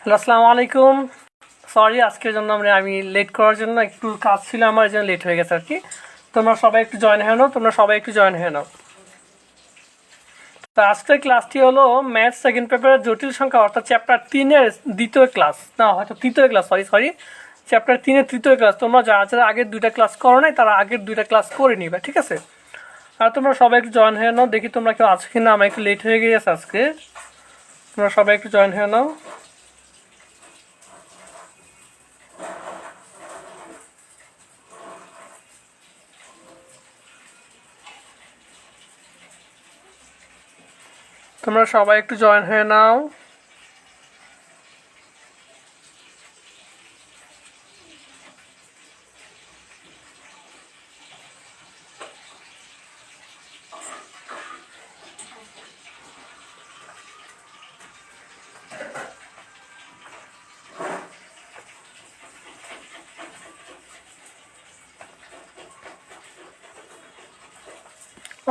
Hello, আসসালামু আলাইকুম। Sorry আজকের জন্য আমি লেট করার জন্য একটু কাজ ছিল আমার, এই জন্য লেট হয়ে গেছে আর কি। তোমরা সবাই একটু জয়েন হয়ে নাও। তো আজকের ক্লাসটি হলো ম্যাথ সেকেন্ড পেপারের জটিল সংখ্যা অর্থাৎ চ্যাপ্টার 3-এর দ্বিতীয় ক্লাস, না হয়তো তৃতীয় ক্লাস, সরি চ্যাপ্টার 3-এর তৃতীয় ক্লাস। তোমরা যারা যারা আগের দুইটা ক্লাস করো নাই তারা আগের দুইটা ক্লাস করে নিবে, ঠিক আছে? আর তোমরা সবাই একটু জয়েন হয়ে নাও। দেখি তোমরা কেউ আছো কিনা, আমার একটু লেট হয়ে গিয়েছে আজকে। তোমরা সবাই একটু জয়েন হয়ে নাও। তোমরা সবাই একটু জয়েন হয়ে নাও।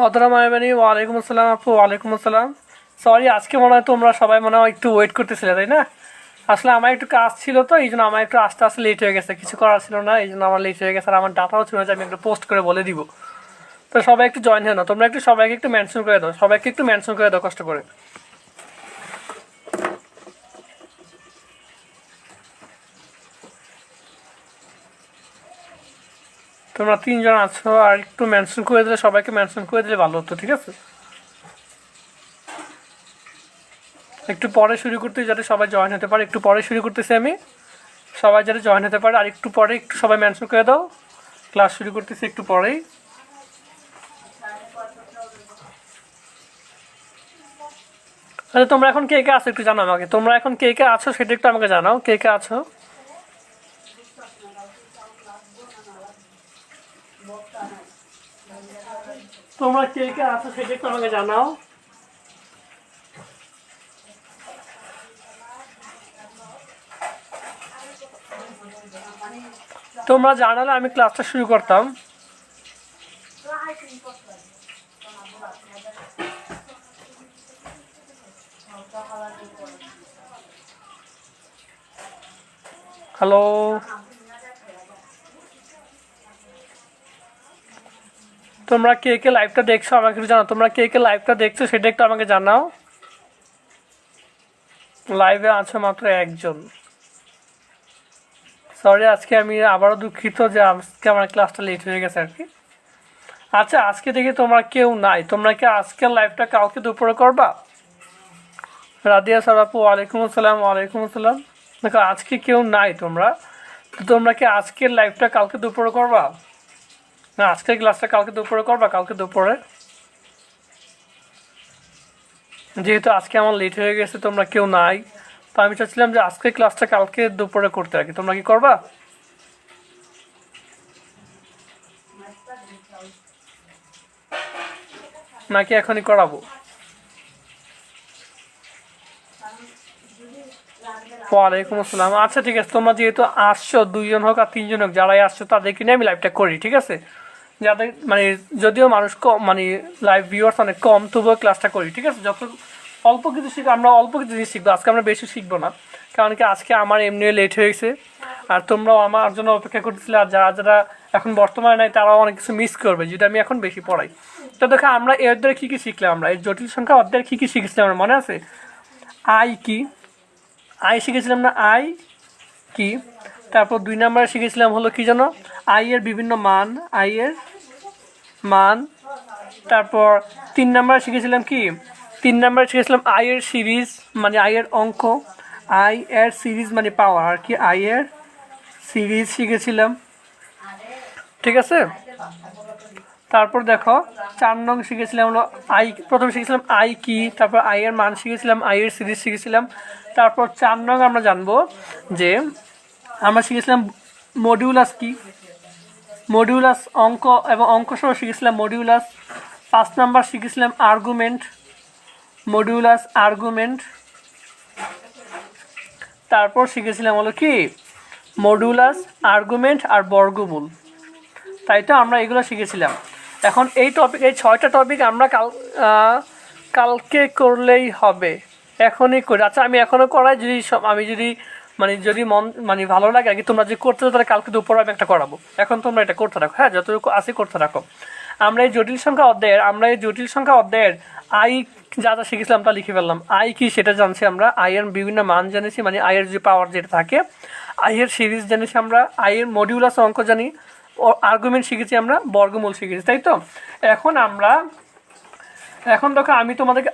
অধরা মায়াবানি, ওয়ালাইকুম আসসালাম আপু। ওয়ালাইকুম আসসালাম। সরি আজকে মনে হয় তোমরা সবাই মনে হয় একটু ওয়েট করতেছিলে, তাই না? আসলে আমার একটু কাজ ছিল, তো এই জন্য আমার একটু আস্তে আস্তে লেট হয়ে গেছে, কিছু করার ছিল না, এই জন্য আমার লেট হয়ে গেছে। আর আমার ডাটাও ছিল যে আমি একটু পোস্ট করে বলে দিব। তো সবাই একটু জয়েন হয়ে নাও। তোমরা একটু সবাইকে একটু মেনশন করে দাও, কষ্ট করে। তোমরা 3 জন আছো, আর একটু মেনশন করে দিলে, সবাইকে মেনশন করে দিলে ভালো হতো, ঠিক আছে? একটু পরে শুরু করতে, যাতে সবাই জয়েন হতে পারে। একটু পরে শুরু করতেছি আমি, সবাই যাতে জয়েন হতে পারে। আর একটু পরে একটু সবাই মেনশন করে দাও, ক্লাস শুরু করতেছি একটু পরেই। আচ্ছা, তোমরা এখন কে কে আছো একটু জানাও আমাকে। তোমরা এখন কে কে আছো সেটা একটু আমাকে জানাও, কে কে আছো। তোমরা কে কে আছো সেটা একটু আমাকে জানাও। তোমরা জানালে আমি ক্লাসটা শুরু করতাম। হ্যালো, তোমরা কে কে লাইভটা দেখছো আমাকে একটু জানাও। তোমরা কে কে লাইভটা দেখছো সেটা একটু আমাকে জানাও। লাইভে আছো মাত্র 1 জন। সরি আজকে আমি আবারও দুঃখিত যে আজকে আমার ক্লাসটা লেট হয়ে গেছে আর কি। আচ্ছা, আজকে দেখি তোমরা কেউ নাই। তোমরা কি আজকের লাইভটা কালকে দুপুরে করবা? রাদিয়া সারাপু, ওয়ালাইকুম আসসালাম। ওয়ালাইকুম আসসালাম। দেখো আজকে কেউ নাই তোমরা, তো তোমরা কি আজকের লাইভটা কালকে দুপুরে করবা? না, আজকের ক্লাসটা কালকে দুপুরে করবা, কালকে দুপুরে। যেহেতু আজকে আমার লেট হয়ে গেছে, তোমরা কেউ নাই, তো আমি চাচ্ছিলাম যে আজকের ক্লাসটা কালকে দুপুরে করতে আর কি। তোমরা কি করবা নাকি এখনই করাবো? ওয়ালাইকুম আসসালাম। আচ্ছা ঠিক আছে, তোমরা যেহেতু আসছো 2 জন হোক আর 3 জন হোক, যারাই আসছো তাদেরকে নিয়ে আমি লাইভটা করি, ঠিক আছে? যাদের মানে যদিও মানুষ কম, মানে লাইভ ভিউয়ার্স অনেক কম, তবুও ক্লাসটা করি, ঠিক আছে? যত অল্প কিছু শিখবো, আমরা অল্প কিছু জিনিস শিখবো আজকে, আমরা বেশি শিখবো না। কারণ কি আজকে আমার এমনিও লেট হয়েছে, আর তোমরাও আমার জন্য অপেক্ষা করতেছিলে। আর যারা যারা এখন বর্তমানে নাই তারাও অনেক কিছু মিস করবে যদি আমি এখন বেশি পড়াই। তো দেখো আমরা এর দ্বারা কী কী শিখলাম, আমরা এই জটিল সংখ্যা অধ্যায়ের কী কী শিখেছিলাম আমার মনে আছে? আই কি, আই শিখেছিলাম না? আই কি। তারপর 2 নম্বরে শিখেছিলাম হলো কি জানো? আই এর বিভিন্ন মান, আই এর মান। তারপর 3 নম্বরে শিখেছিলাম কি? 3 নম্বরে শিখেছিলাম আই এর সিরিজ, মানে আই এর অঙ্ক। আই এর সিরিজ মানে পাওয়ার আর কি, আই এর সিরিজ শিখেছিলাম, ঠিক আছে? তারপর দেখো 4 নং শিখেছিলাম হলো আই। প্রথমে শিখেছিলাম আই কি, তারপর আই এর মান শিখেছিলাম, আই এর সিরিজ শিখেছিলাম। তারপর 4 নং আমরা জানবো যে আমরা শিখেছিলাম মডিউলাস কি, মডিউলাস অঙ্ক এবং অঙ্ক সহ শিখেছিলাম মডিউলাস। 5 নম্বর শিখেছিলাম আর্গুমেন্ট, মডিউলাস আর্গুমেন্ট। তারপর শিখেছিলাম হলো কি মডিউলাস আর্গুমেন্ট আর বর্গমূল, তাই তো আমরা এগুলো শিখেছিলাম। এখন এই 6টা টপিক আমরা কালকে করলেই হবে, এখনই করি। আচ্ছা আমি এখনও করাই, যদি আমি যদি যদি মন ভালো লাগে আর কি, তোমরা যদি করতে চাও তাহলে কালকে দুপুরে আমি একটা করাবো। এখন তোমরা এটা করতে রাখো, হ্যাঁ যতটুকু আছে করতে রাখো। আমরা এই জটিল সংখ্যা অধ্যায়ের আই যা যা শিখেছিলাম তা লিখে ফেললাম। আই কি সেটা জানছি আমরা, আই এর বিভিন্ন মান জেনেছি, আই এর যে পাওয়ার যেটা থাকে, আই এর সিরিজ জেনেছি আমরা, আই এর মডিউলাস অঙ্ক জানি, আর্গুমেন্ট শিখেছি আমরা, বর্গমূল শিখেছি, তাই তো। এখন দেখো আমি তোমাদেরকে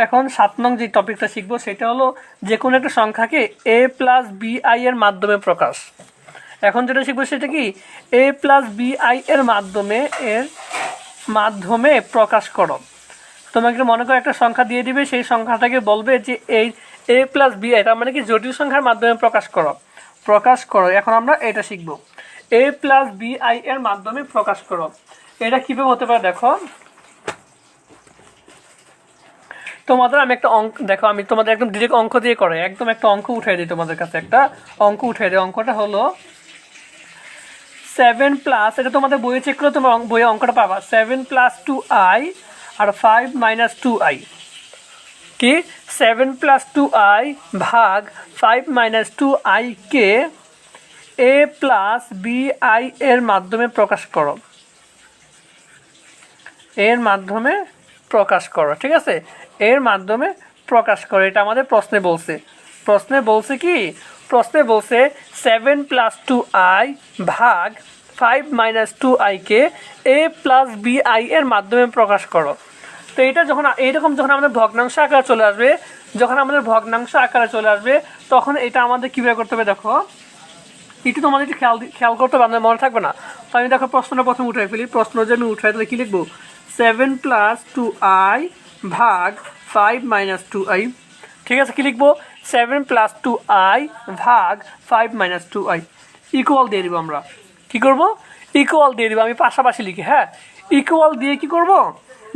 এখন 7 নং যে টপিকটা শিখবো সেটা হলো যে কোনো একটা সংখ্যাকে a প্লাস বি আই এর মাধ্যমে প্রকাশ। এখন যেটা শিখবো সেটা কি, a প্লাস বি আই এর মাধ্যমে প্রকাশ করো। তোমাকে মনে করো একটা সংখ্যা দিয়ে দিবে, সেই সংখ্যাটাকে বলবে যে এই a প্লাস বি আই, তার মানে কি জটিল সংখ্যার মাধ্যমে প্রকাশ করো। এখন আমরা এটা শিখবো, a প্লাস বি আই এর মাধ্যমে প্রকাশ করো। এটা কীভাবে হতে পারে দেখো, তোমাদের আমি একটা অঙ্ক দেখো, আমি তোমাদের একদম ডিরেক্ট অঙ্ক দিয়ে করে একদম একটা অঙ্ক উঠাই দিই তোমাদের কাছে, একটা অঙ্ক উঠাই দিই। অঙ্কটা হলো 7 প্লাস, এটা তোমাদের বইয়ে চেক করলে তোমার বইয়ে অঙ্কটা পাবা, 7 প্লাস 2i আর 5 মাইনাস 2i কি 7 প্লাস 2i ভাগ 5 মাইনাস 2i কে a প্লাস বি আই এর মাধ্যমে প্রকাশ করো। এর মাধ্যমে প্রকাশ করো, ঠিক আছে, এর মাধ্যমে প্রকাশ করো। এটা আমাদের প্রশ্নে বলছে কি, প্রশ্নে বলছে 7 প্লাস 2i ভাগ 5 মাইনাস 2i কে a প্লাস বি আই এর মাধ্যমে প্রকাশ করো। তো এটা যখন এইরকম যখন আমাদের ভগ্নাংশ আকারে চলে আসবে, তখন এটা আমাদের কীভাবে করতে হবে দেখো, একটু তোমাদের একটু খেয়াল করতে হবে, মনে থাকবে না। তো আমি দেখো প্রশ্নটা প্রথম উঠাই ফেলি। প্রশ্ন যে আমি উঠাই তাহলে কী লিখবো, 7 প্লাস 2i ভাগ 5 মাইনাস 2i, ঠিক আছে। কী লিখবো, 7 প্লাস 2i ভাগ 5 মাইনাস 2i ইকুয়াল দিয়ে দিব। আমরা কী করবো, ইকুয়াল দিয়ে দিব। আমি পাশাপাশি লিখি, হ্যাঁ ইকুয়াল দিয়ে কি করব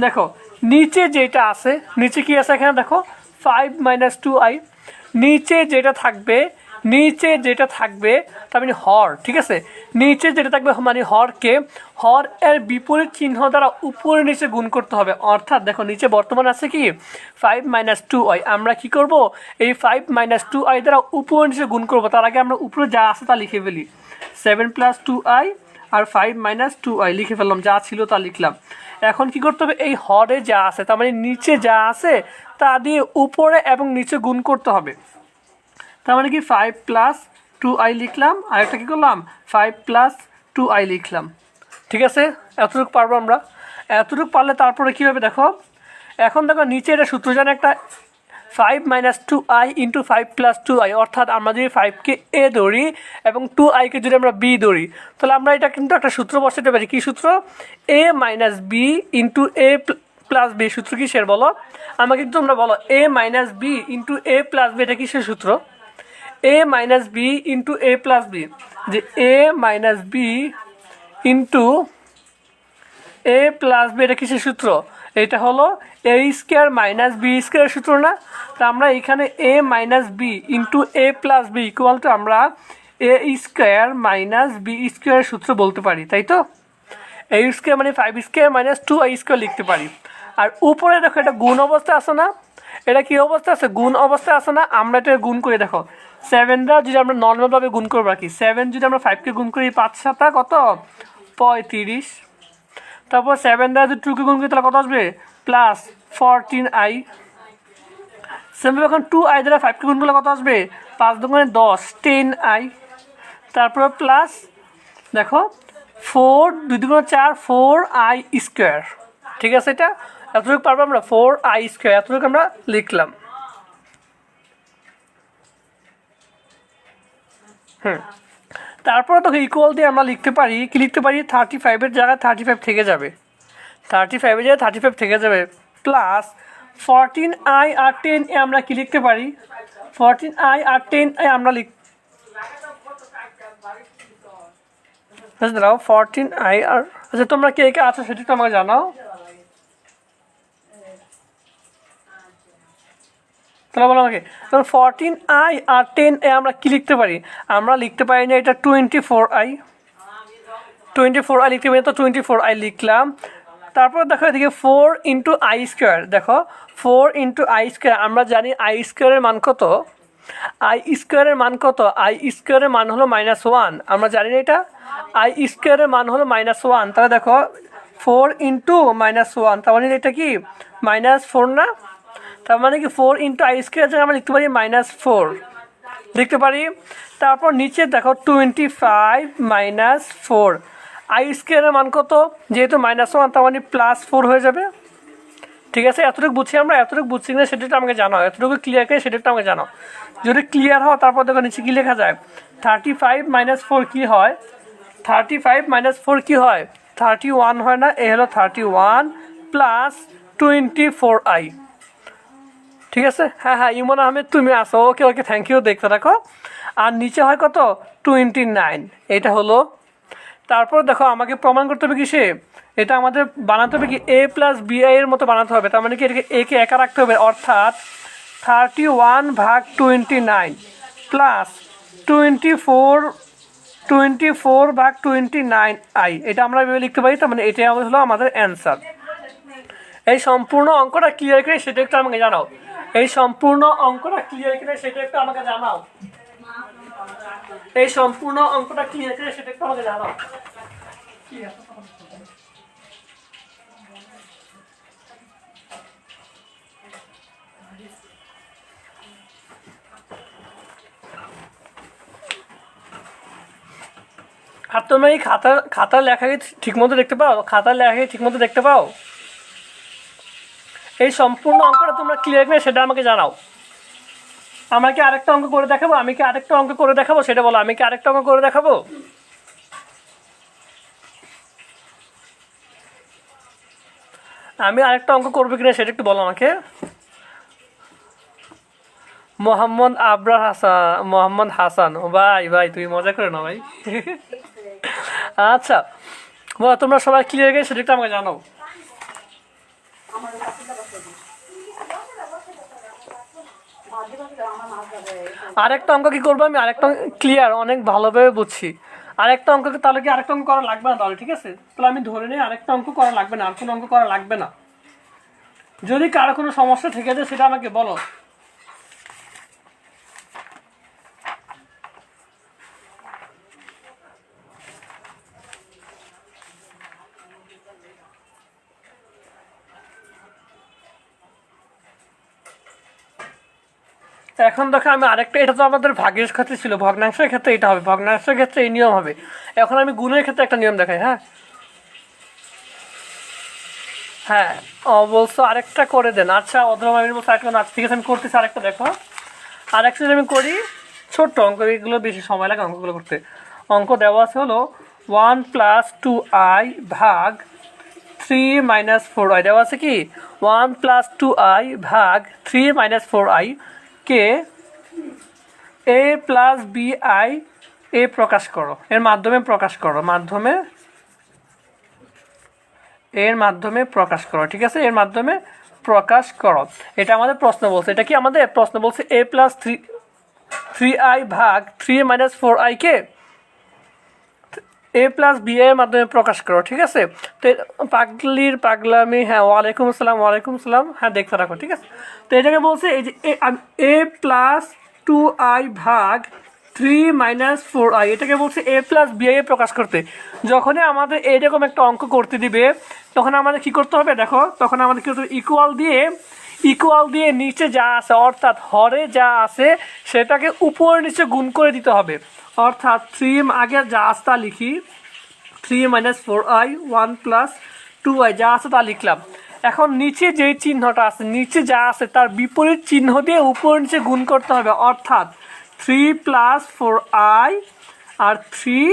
দেখো, নিচে যেটা আছে, নিচে কি আছে এখানে দেখো 5 মাইনাস 2i, নিচে যেটা থাকবে তার মানে হর, ঠিক আছে। নিচে যেটা থাকবে মানে হরকে হর এর বিপরীত চিহ্ন দ্বারা উপরে নিচে গুণ করতে হবে। অর্থাৎ দেখো নিচে বর্তমান আছে কি 5 মাইনাস 2i, আমরা কি করব এই 5 মাইনাস 2i দ্বারা উপরে নিচে গুণ করব। তার আগে আমরা উপরে যা আছে তা লিখে ফেলি, 7 প্লাস 2i আর 5 মাইনাস 2i লিখে ফেললাম, যা ছিল তা লিখলাম। এখন কি করতে হবে, এই হরে যা আছে তার মানে নিচে যা আছে তা দিয়ে উপরে এবং নিচে গুণ করতে হবে। তার মানে কি 5 প্লাস 2i লিখলাম, আর একটা কী করলাম 5 প্লাস 2i লিখলাম, ঠিক আছে। এতটুকু পারবো আমরা, এতটুকু পারলে তারপরে কী হবে দেখো, এখন দেখো নিচে এটা সূত্র জানে একটা 5 minus 2i into 5 plus 2i, অর্থাৎ আমরা যদি 5কে a ধরি এবং 2iকে যদি আমরা b ধরি, তাহলে আমরা এটা কিন্তু একটা সূত্র বসাতে পারি। কী সূত্র, a minus b into a plus b। সূত্র কিসের বলো আমাকে কিন্তু তোমরা বলো, a minus b into a plus b, এটা কিসের সূত্র, a minus b into a plus b, যে a minus b into a plus b, এটা কিসের সূত্র, এটা হলো a স্কোয়ার মাইনাস b স্কোয়ারের সূত্র না। তো আমরা এখানে a minus b into a plus b equal to আমরা a স্কোয়ার মাইনাস b স্কোয়ারের সূত্র বলতে পারি, তাই তো। a স্কোয়ার মানে 5 স্কোয়ার মাইনাস 2i স্কোয়ার লিখতে পারি। আর উপরে দেখো এটা গুণ অবস্থা আছে না, এটা কি অবস্থা আছে, গুণ অবস্থা আছে না। আমরা এটা গুণ করে দেখো, 7 দ্বারা যদি আমরা নর্মালভাবে গুণ করবো আর কি, 7 যদি আমরা 5কে গুণ করি 5 7 কত 35, তারপর 7 দ্বারা যদি 2কে গুণ করি তাহলে কত আসবে প্লাস 14i। সেম এখন 2i দ্বারা 5কে গুণ করলে কত আসবে 5 দুগুণে 10 10i, তারপর প্লাস দেখো 4 2 দুগুণে 4 4i স্কোয়ার, ঠিক আছে। এটা এতটুকু পারবো আমরা, 4i স্কোয়ার এতটুকু আমরা লিখলাম। তারপরে তো ইকুয়াল দিয়ে আমরা লিখতে পারি, কি লিখতে পারি, 35-এর জায়গায় 35 থেকে যাবে, 35-এর জায়গায় 35 থেকে যাবে, প্লাস 14i আর 10 এ আমরা কি লিখতে পারি, 14i আর 10 আমরা দাঁড়াও 14i আর, আচ্ছা তোমরা কে কে আছো সেটা তো আমাকে জানাও। তাহলে বলো আমাকে, তখন 14i আর 10 আমরা কি লিখতে পারি, আমরা লিখতে পারি না এটা 24i লিখতে পারি, তো 24i লিখলাম। তারপর দেখো এদিকে 4 ইন্টু আই স্কোয়ার, দেখো 4 ইন্টু আই স্কোয়ার, আমরা জানি আই স্কোয়ারের মান কত, আই স্কোয়ারের মান কত, আই স্কোয়ারের মান হলো -1, আমরা জানি না এটা, আই স্কোয়ারের মান হলো -1, তাহলে দেখো 4 ইন্টু -1, তার মানে এটা কি -4 না, তার মানে কি 4 ইন্টু আই স্কোয়ার আমরা লিখতে পারি -4 লিখতে পারি। তারপর নিচে দেখো 25 - 4, আই স্কোয়ারের মান কত, যেহেতু -1 তার মানে +4 হয়ে যাবে। ঠিক আছে, এতটুকু বুঝছি আমরা, এতটুকু বুঝছি না সেটা একটু আমাকে জানাও, এতটুকু ক্লিয়ার করে সেটা একটু আমাকে জানাও। যদি ক্লিয়ার হয় তারপর দেখো নিচে কী লেখা যায়, 35 - 4 কী হয়, 35 - 4 কী হয়, 31 হয় না, এ হলো 31 + 24i। ঠিক আছে, হ্যাঁ হ্যাঁ ইমন আহমেদ তুমি আসো, ওকে ওকে থ্যাংক ইউ, দেখতে রাখো। আর নিচে হয় কত 29, এটা হলো। তারপর দেখো আমাকে প্রমাণ করতে হবে কিসে, এটা আমাদের বানাতে হবে কি a + bi এর মতো বানাতে হবে, তার মানে কি এটাকে a কে একা রাখতে হবে, অর্থাৎ 31/29 প্লাস 24/29i, এটা আমরা এভাবে লিখতে পারি, তার মানে এটাই হলো আমাদের অ্যান্সার। এই সম্পূর্ণ অঙ্কটা ক্লিয়ার করে সেটা একটু আমাকে জানাও, এই সম্পূর্ণ অঙ্কটা ক্লিয়ার করে সেটা একটু আমাকে জানাও, এই সম্পূর্ণ অঙ্কটা ক্লিয়ার করে সেটা একটু আমাকে জানাও। আর তোমরা এই খাতার লেখা কি ঠিকমতো দেখতে পাও, খাতার লেখা কি ঠিকমতো দেখতে পাও, এই সম্পূর্ণ অঙ্কটা তোমরা ক্লিয়ার করে সেটা আমাকে জানাও। আমাকে আরেকটা অঙ্ক করে দেখাবো, আমি কি আরেকটা অঙ্ক করে দেখাবো সেটা বলো, আমি কি আরেকটা অঙ্ক করে দেখাবো, আমি আরেকটা অঙ্ক করবো কিনা সেটা একটু বলো আমাকে। মোহাম্মদ আবরার হাসান, মোহাম্মদ হাসান, ভাই ভাই তুমি মজা করে না ভাই। আচ্ছা বলো তোমরা সবাই ক্লিয়ার করে সেটা একটু আমাকে জানাও। আরেকটা অঙ্ক কি করবো আমি, আরেকটা ক্লিয়ার অনেক ভালোভাবে বুঝছি, আরেকটা অঙ্ক তাহলে কি আরেকটা অঙ্ক করা লাগবে না তাহলে, ঠিক আছে তাহলে আমি ধরে নিই আরেকটা অঙ্ক করা লাগবে না, আর কোনো অঙ্ক করা লাগবে না। যদি কারো কোনো সমস্যা থেকে যায় সেটা আমাকে বলো। এখন দেখো আমি আরেকটা, এটা তো আমাদের ভাগের ক্ষেত্রে ছিল, ভগ্নাংশের ক্ষেত্রে এটা হবে, ভগ্নাংশের ক্ষেত্রে এই নিয়ম হবে। এখন আমি গুণের ক্ষেত্রে একটা নিয়ম দেখাই। হ্যাঁ হ্যাঁ বলছো আরেকটা করে দেন, আচ্ছা অধরা আমি বলছো আরেকটা, আচ্ছা ঠিক আছে আমি করতেছি আরেকটা। দেখো আরেকটা যদি আমি করি, ছোট্ট অঙ্ক, এগুলো বেশি সময় লাগে অঙ্কগুলো করতে। অঙ্ক দেওয়া আছে হলো 1 + 2i ভাগ 3 - 4i, দেওয়া আছে কি 1 + 2i ভাগ 3 - 4i কে a + bi এ প্রকাশ করো, এর মাধ্যমে প্রকাশ করো, এর মাধ্যমে প্রকাশ করো। ঠিক আছে, এর মাধ্যমে প্রকাশ করো, এটা আমাদের প্রশ্ন বলছে। এটা কি আমাদের প্রশ্ন বলছে a + 3i ভাগ 3 - 4i কে a + bi এর মাধ্যমে প্রকাশ করো। ঠিক আছে, তো পাগলামি, হ্যাঁ ওয়ালাইকুম আসসালাম, ওয়ালাইকুম আসসালাম, হ্যাঁ দেখতে রাখো। ঠিক আছে, তো এটাকে বলছে এই যে a + 2i ভাগ 3 - 4i, এটাকে বলছে a + bi এ প্রকাশ করতে। যখনই আমাদের এইরকম একটা অঙ্ক করতে দিবে তখন আমাদের কি করতে হবে, দেখো তখন আমাদের কি করতে হবে, ইকুয়াল দিয়ে নিচে যা আছে অর্থাৎ হরে যা আছে সেটাকে উপর নিচে গুণ করে দিতে হবে। অর্থাৎ 3 আগে যা আছে তা লিখি, 3 - 4i 1 + 2i যা আছে তা লিখলাম। এখন নিচে যেই চিহ্নটা আছে, নিচে যা আছে তার বিপরীত চিহ্ন দিয়ে উপর নিচে গুণ করতে হবে, অর্থাৎ 3 + 4i আর 3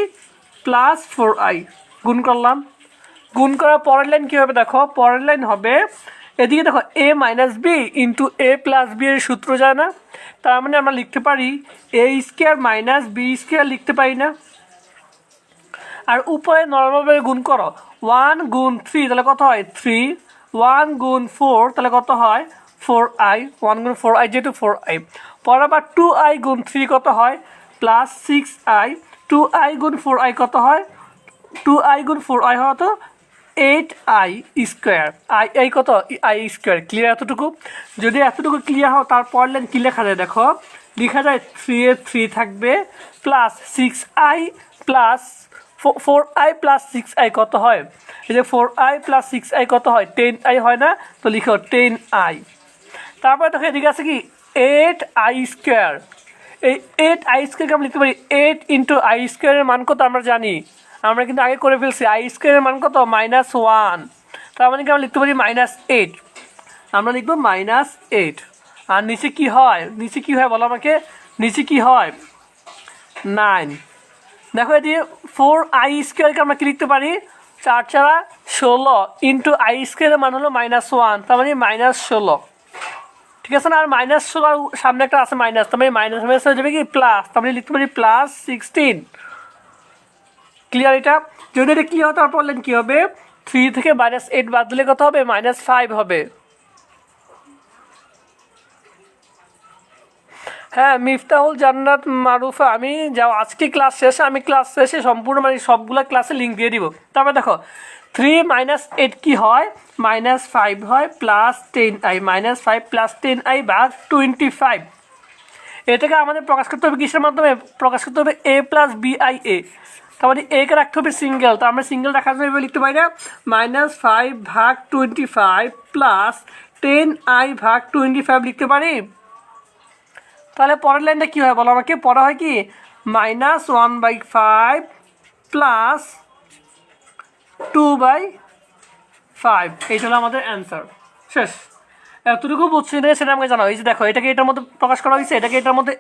+ 4i গুণ করলাম। গুণ করার পরের লাইন কী হবে, দেখো পরের লাইন হবে এদিকে দেখো a - b into a + b এর সূত্র যায় না, তার মানে আমরা লিখতে পারি a² - b² লিখতে পারি না। আর উপরে নর্মালভাবে গুণ করো, 1 × 3 তাহলে কত হয় 3, 1 × 4 তাহলে কত হয় 4i, 1 × 4i যেহেতু 4i। পর আবার 2i × 3 কত হয় +6i, 2i × 4i কত হয় 2i × 4i হতো 8i², আই কত, i², ক্লিয়ার এতটুকু? যদি এতটুকু ক্লিয়ার হয় তারপর লাইন কী লেখা যায় দেখো, লেখা যায় 3 থাকবে plus 6i plus 4i plus 6i কত হয়, এই যে 4i প্লাস 6i কত হয়, 10i হয় না? তো লিখো 10i। তারপরে দেখো এদিকে আছে কি 8i², এই 8i² আমরা লিখতে পারি 8 ইন্টু i² এর মান কত আমরা জানি, আমরা কিন্তু আগে করে ফেলছি, i² এর মান কত -1, তার মানে কি আমরা লিখতে পারি -8, আমরা লিখবো -8। আর নিচে কি হয়, নিচে কি হয় বলো আমাকে, নিচে কি হয় 9। দেখো এটি 4i² আমরা কি লিখতে পারি, 4 4 16 ইন্টু i² এর মান হলো -1, তার মানে -16, ঠিক আছে না? আর -16 সামনে একটা আছে মাইনাস, তার মানে মাইনাস মাইনাস হয়ে যাবে কি প্লাস, তার মানে লিখতে পারি +16। ক্লিয়ার? এটা যদি এটা ক্লিয়ার হয় তারপর লেন কী হবে, 3 থেকে -8 বাদ দিলে কত হবে, -5 হবে। হ্যাঁ মিফতাহুল জান্নাত মারুফা, আমি যাও আজকে ক্লাস শেষে, আমি ক্লাস শেষে সম্পূর্ণ মানে সবগুলো ক্লাসে লিঙ্ক দিয়ে দিব। তারপর দেখো 3 - 8 কি হয়, -5 হয় প্লাস 10i, -5 প্লাস 10i ভাগ 25। এটাকে আমাদের প্রকাশ করতে হবে কিসের মাধ্যমে, প্রকাশ করতে হবে a প্লাস bia, তার মানে a কে রাখতে হবে সিঙ্গেল, তো আমরা সিঙ্গেল রাখার জন্য লিখতে পারি না, -5 ভাগ 25 প্লাস 10i ভাগ 25 লিখতে পারি। তাহলে পরের লাইনটা কী হয় বলো আমাকে, পরে হয় কি -1/5 প্লাস 2/5, এইটা হলো আমাদের অ্যান্সার। শেষ। এতটুকু বুঝছি না সেটা আমাকে জানাও। এই যে দেখো এটাকে এটার মধ্যে প্রকাশ করা হয়েছে, এটাকে এটার মধ্যে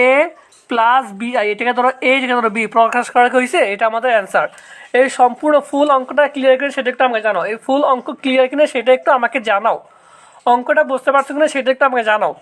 a প্লাস bi, এটাকে ধরো a, এটাকে ধরো b প্রকাশ করা হয়েছে, এটা আমাদের অ্যান্সার। এই সম্পূর্ণ ফুল অঙ্কটা ক্লিয়ার করে সেটা একটু আমাকে জানাও, এই ফুল অঙ্ক ক্লিয়ার কিনা সেটা একটু আমাকে জানাও, অঙ্কটা বুঝতে পারছো কিনা সেটা একটু আমাকে জানাও।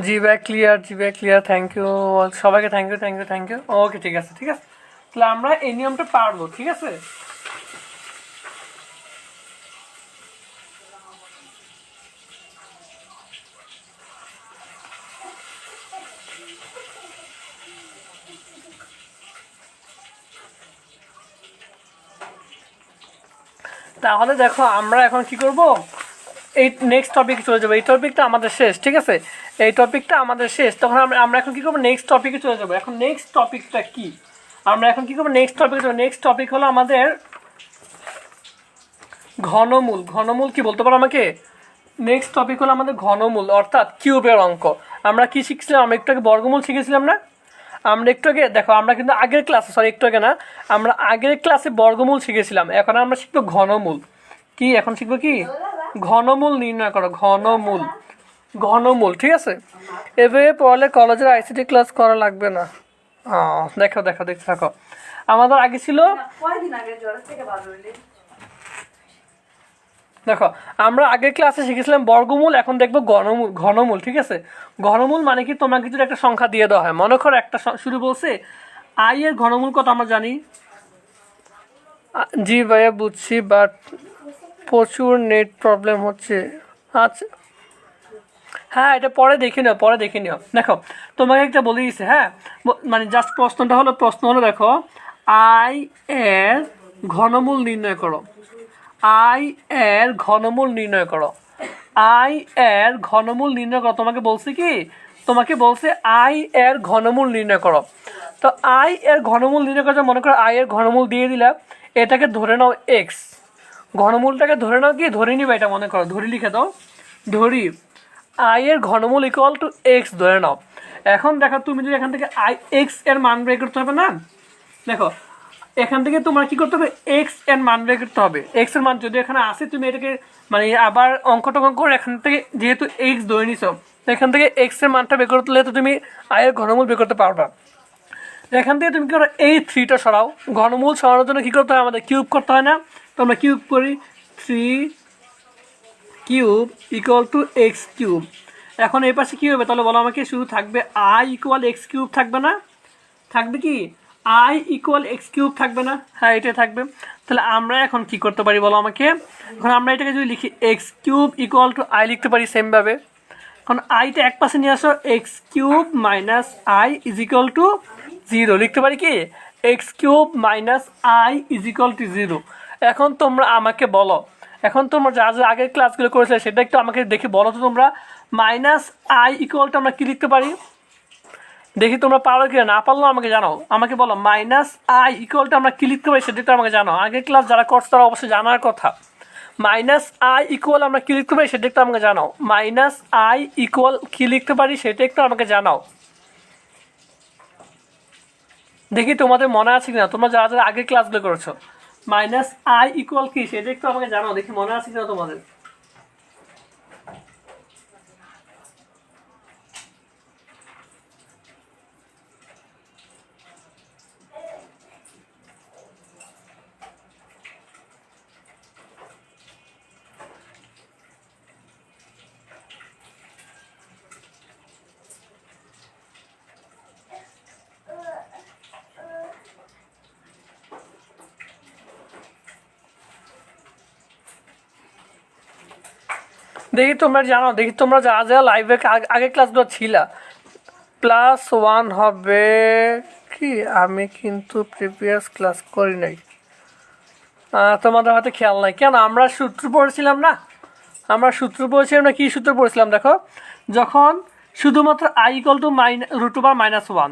জি ভাই ক্লিয়ার, জি ভাই ক্লিয়ার, থ্যাংক ইউ সবাইকে, thank you thank you thank you. Okay ঠিক আছে ঠিক আছে, তাহলে আমরা এই নিয়মটা পারবো, ঠিক আছে। তাহলে দেখো আমরা এখন কি করব, এই নেক্সট টপিকে চলে যাবো, এই টপিকটা আমাদের শেষ, ঠিক আছে, এই টপিকটা আমাদের শেষ। তখন আমরা এখন কী করবো, নেক্সট টপিকে চলে যাবো। এখন নেক্সট টপিকটা কি, আমরা এখন কী করবো, নেক্সট টপিকে যাবো। নেক্সট টপিক হলো আমাদের ঘনমূল। ঘনমূল কি বলতে পারো আমাকে, নেক্সট টপিক হলো আমাদের ঘনমূল অর্থাৎ কিউবের অঙ্ক। আমরা কি শিখছিলাম, আমরা একটু আগে বর্গমূল শিখেছিলাম না, আমরা একটু আগে দেখো, আমরা কিন্তু আগের ক্লাসে, সরি একটু আগে না, আমরা আগের ক্লাসে বর্গমূল শিখেছিলাম, এখন আমরা শিখবো ঘনমূল। কি এখন শিখবো কি, ঘনমূল নির্ণয় করো, ঘনমূল, ঘনমূল, ঠিক আছে। এভাবে পড়লে কলেজের আইসিটি ক্লাস করা লাগবে না। দেখো দেখো দেখতে থাকো, আমাদের আগে ছিল, দেখো আমরা আগের ক্লাসে শিখেছিলাম বর্গমূল, এখন দেখবো ঘনমূল। ঘনমূল, ঠিক আছে। ঘনমূল মানে কি, তোমাকে যদি একটা সংখ্যা দিয়ে দেওয়া হয়, মনে করো একটা শুরু বলছে আই এর ঘনমূল কত আমরা জানি। জি ভাইয়া বুঝছি, বাট প্রচুর নেট প্রবলেম হচ্ছে। আচ্ছা হ্যাঁ, এটা পরে দেখে নিও, পরে দেখে নিও। দেখো তোমাকে একটা বলে দিয়েছে, হ্যাঁ, মানে জাস্ট প্রশ্ন হলো দেখো, আই এর ঘনমূল নির্ণয় করো, আই এর ঘনমূল নির্ণয় করো, আই এর ঘনমূল নির্ণয় করো। তোমাকে বলছে কি, তোমাকে বলছে আই এর ঘনমূল নির্ণয় করো। তো আই এর ঘনমূল নির্ণয় করতে মনে করো আই এর ঘনমূল দিয়ে দিলাম, এটাকে ধরে নাও এক্স, ঘনমূলটাকে ধরে নাও কি, ধরে নিবে, এটা মনে করো ধরি, লিখে দাও ধরি, আই এর ঘনমূল ইকুয়াল টু এক্স ধরে নাও। এখন দেখো তুমি যদি এখান থেকে আই এক্স এর মান বের করতে হবে না, দেখো এখান থেকে তোমার কি করতে হবে, এক্স এর মান বের করতে হবে। এক্স এর মান যদি এখানে আসে তুমি এটাকে মানে আবার অঙ্ক টঙ্ক করে এখান থেকে যেহেতু এক্স ধরে নিছো, এখান থেকে এক্স এর মানটা বের করতে হলে তো তুমি আয়ের ঘনমূল বের করতে পারবা। এখান থেকে তুমি কি করো, এই থ্রিটা সরাও। ঘনমূল সরানোর জন্য কী করতে হয় আমাদের, কিউব করতে হয় না? তো আমরা কিউব করি, 3 cube equal to x cube. এখন এই পাশে কী হবে তাহলে বলো আমাকে, শুধু থাকবে আই ইকুয়াল এক্স কিউব, থাকবে না? থাকবে কি আই ইকুয়াল এক্স কিউব, থাকবে না? হ্যাঁ, এটা থাকবে। তাহলে আমরা এখন কি করতে পারি বলো আমাকে, এখন আমরা এটাকে যদি লিখি x cube equal to I লিখতে পারি সেমভাবে। এখন আইটা এক পাশে নিয়ে আসো, x cube minus I is equal to 0 লিখতে পারি কি, x cube minus I is equal to 0। এখন তোমরা আমাকে বলো, এখন তোমরা যা যা আগের ক্লাসগুলো করেছিলে সেটা একটু আমাকে দেখে বলো তো তোমরা, মাইনাস আই ইকুয়াল টু আমরা কী লিখতে পারি? দেখি তোমরা পারো কি না, পারলেও আমাকে জানাও। আমাকে বলো মাইনাস আই ইকুয়াল টু আমরা কী লিখতে পারি সেটা একটু আমাকে জানাও। আগের ক্লাস যারা করছে তারা অবশ্যই জানার কথা। মাইনাস আই ইকুয়াল আমরা কী লিখতে পারি সেটা একটু আমাকে জানাও। মাইনাস আই ইকুয়াল কী লিখতে পারি সেটা একটু আমাকে জানাও। দেখি তোমাদের মনে আছে কিনা, তোমরা যারা যারা আগের ক্লাসগুলো করেছো। মাইনাস আই ইকুয়াল কি সেটা একটু আমাকে জানাও, দেখি মনে আছে কিনা তোমাদের। দেখি তোমরা জানো, দেখি তোমরা যা যা লাইভে আগের ক্লাসগুলো ছিল। +1 হবে কি, আমি কিন্তু প্রিভিয়াস ক্লাস করি নাই, তোমাদের হয়তো খেয়াল নাই। কেন, আমরা সূত্র পড়েছিলাম না, আমরা সূত্র পড়েছিলাম না, কী সূত্র পড়েছিলাম দেখো, যখন শুধুমাত্র আই ইকুয়াল টু √(-1),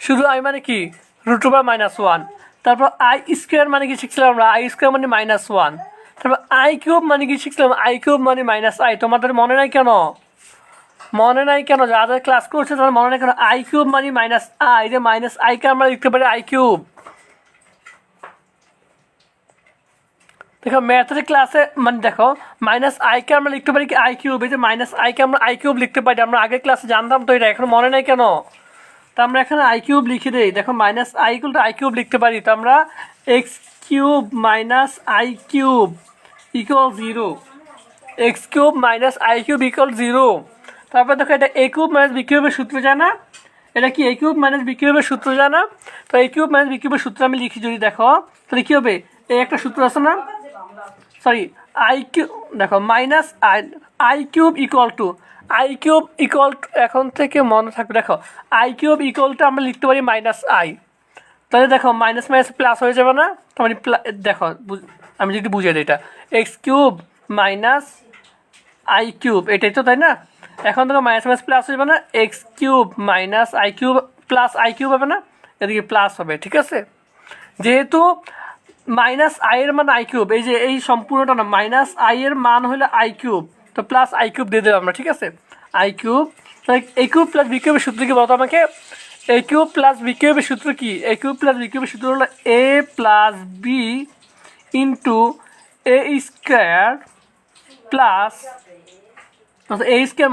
শুধু আই মানে কি √(-1), তারপর আই স্কোয়ার মানে কি শিখছিলাম আমরা, আই স্কোয়ার মানে -1, তারপর আই কিউব মানে কি শিখছিলাম, আই কিউব মানে -i। তোমাদের মনে নাই কেন, মনে নাই কেন, যাদের ক্লাস করছে তাদের মনে নাই কেন, আই কিউব মানে -i, যে -i-কে আমরা লিখতে পারি আই কিউব। দেখো ম্যাথের ক্লাসে মানে দেখো -i-কে আমরা লিখতে পারি কি আই কিউব, এই যে -i-কে আমরা আই কিউব লিখতে পারি, আমরা আগের ক্লাসে জানতাম তো, এটা এখন মনে নাই কেন? তো আমরা এখানে আই কিউব লিখে দিই, দেখো -i = আই কিউব লিখতে পারি। তো আমরা x cube minus I cube equal 0, x cube minus I cube equal 0। তারপর দেখো এটা এ কিউব মাইনাস বি কিউবের সূত্র জানা, এটা কি এ কিউব মাইনাস বি কিউবের সূত্র জানা। তো এ কিউব মাইনাস বি কিউবের সূত্র আমি লিখি যদি দেখো, তাহলে কী হবে, এই একটা সূত্র আছে না, সরি আই কিউব, দেখো minus I cube equal to এখন থেকে মনে থাকবে, দেখো আই কিউব ইকুয়াল টু আমরা লিখতে পারি -i। তাহলে দেখো মাইনাস মাইনাস প্লাস হয়ে যাবে না, তার মানে দেখো আমি যদি বুঝিয়ে দিই, এটা x cube minus I cube, এটাই তো, তাই না? এখন দেখো মাইনাস মাইনাস প্লাস হয়ে যাবে না, x cube minus I cube plus I cube হবে না, এদিকে প্লাস হবে, ঠিক আছে? যেহেতু -i এর মান আই কিউব, এই যে এই সম্পূর্ণটা না, -i এর মান হলো আই কিউব, তো প্লাস আই কিউব দিয়ে দেবো আমরা, ঠিক আছে? আই কিউব, তাহলে এ কিউব প্লাস বি কিউবের সূত্র কি বলতো আমাকে, এ কিউব প্লাস বি কিউবের সূত্র কি, এ কিউব প্লাস বি কিউবের সূত্র হলো a plus B into A square plus a square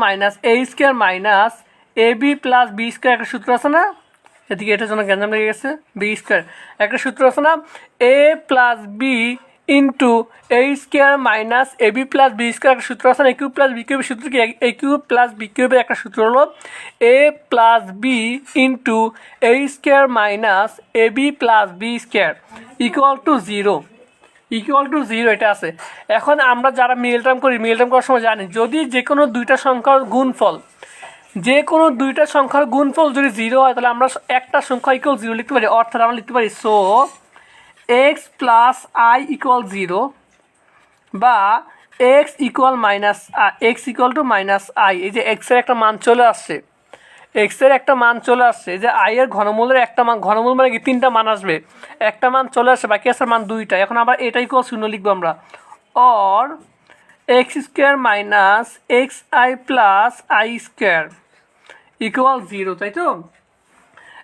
minus A B plus B square, একটা সূত্র আছে না, এদিকে এটার জন্য গ্যাঞ্জাম লেগে গেছে, বি স্কোয়ার একটা সূত্র আছে না, এ plus B into A square minus A B plus B square, একটা সূত্র আছে না, এ কিউব প্লাস বি কিউবের সূত্র কি, এ কিউব প্লাস বি কিউবের একটা সূত্র হলো A plus B into A square minus A B plus B square equal to 0, এটা আছে। এখন আমরা যারা মিল টার্ম করি, মিল টার্ম করার সময় জানি, যদি যে কোনো দুইটা সংখ্যার গুণফল, যে কোনো দুইটা সংখ্যার গুণফল যদি 0 হয়, তাহলে আমরা একটা সংখ্যা ইকুয়াল 0 লিখতে পারি, অর্থাৎ আমরা লিখতে পারি so x plus I equal 0 বা এক্স ইকুয়াল টু -i। এই যে এক্সের একটা মান চলে আসছে, এই যে আই এর ঘনমূলের একটা মান, ঘনমূল মানে কি 3টা মান আসবে, একটা মান চলে আসে, বাকি আছে মান 2টা। এখন আবার এটা ইকুয়াল 0 লিখবো আমরা, or x² minus xi plus i² equal 0, তাই তো?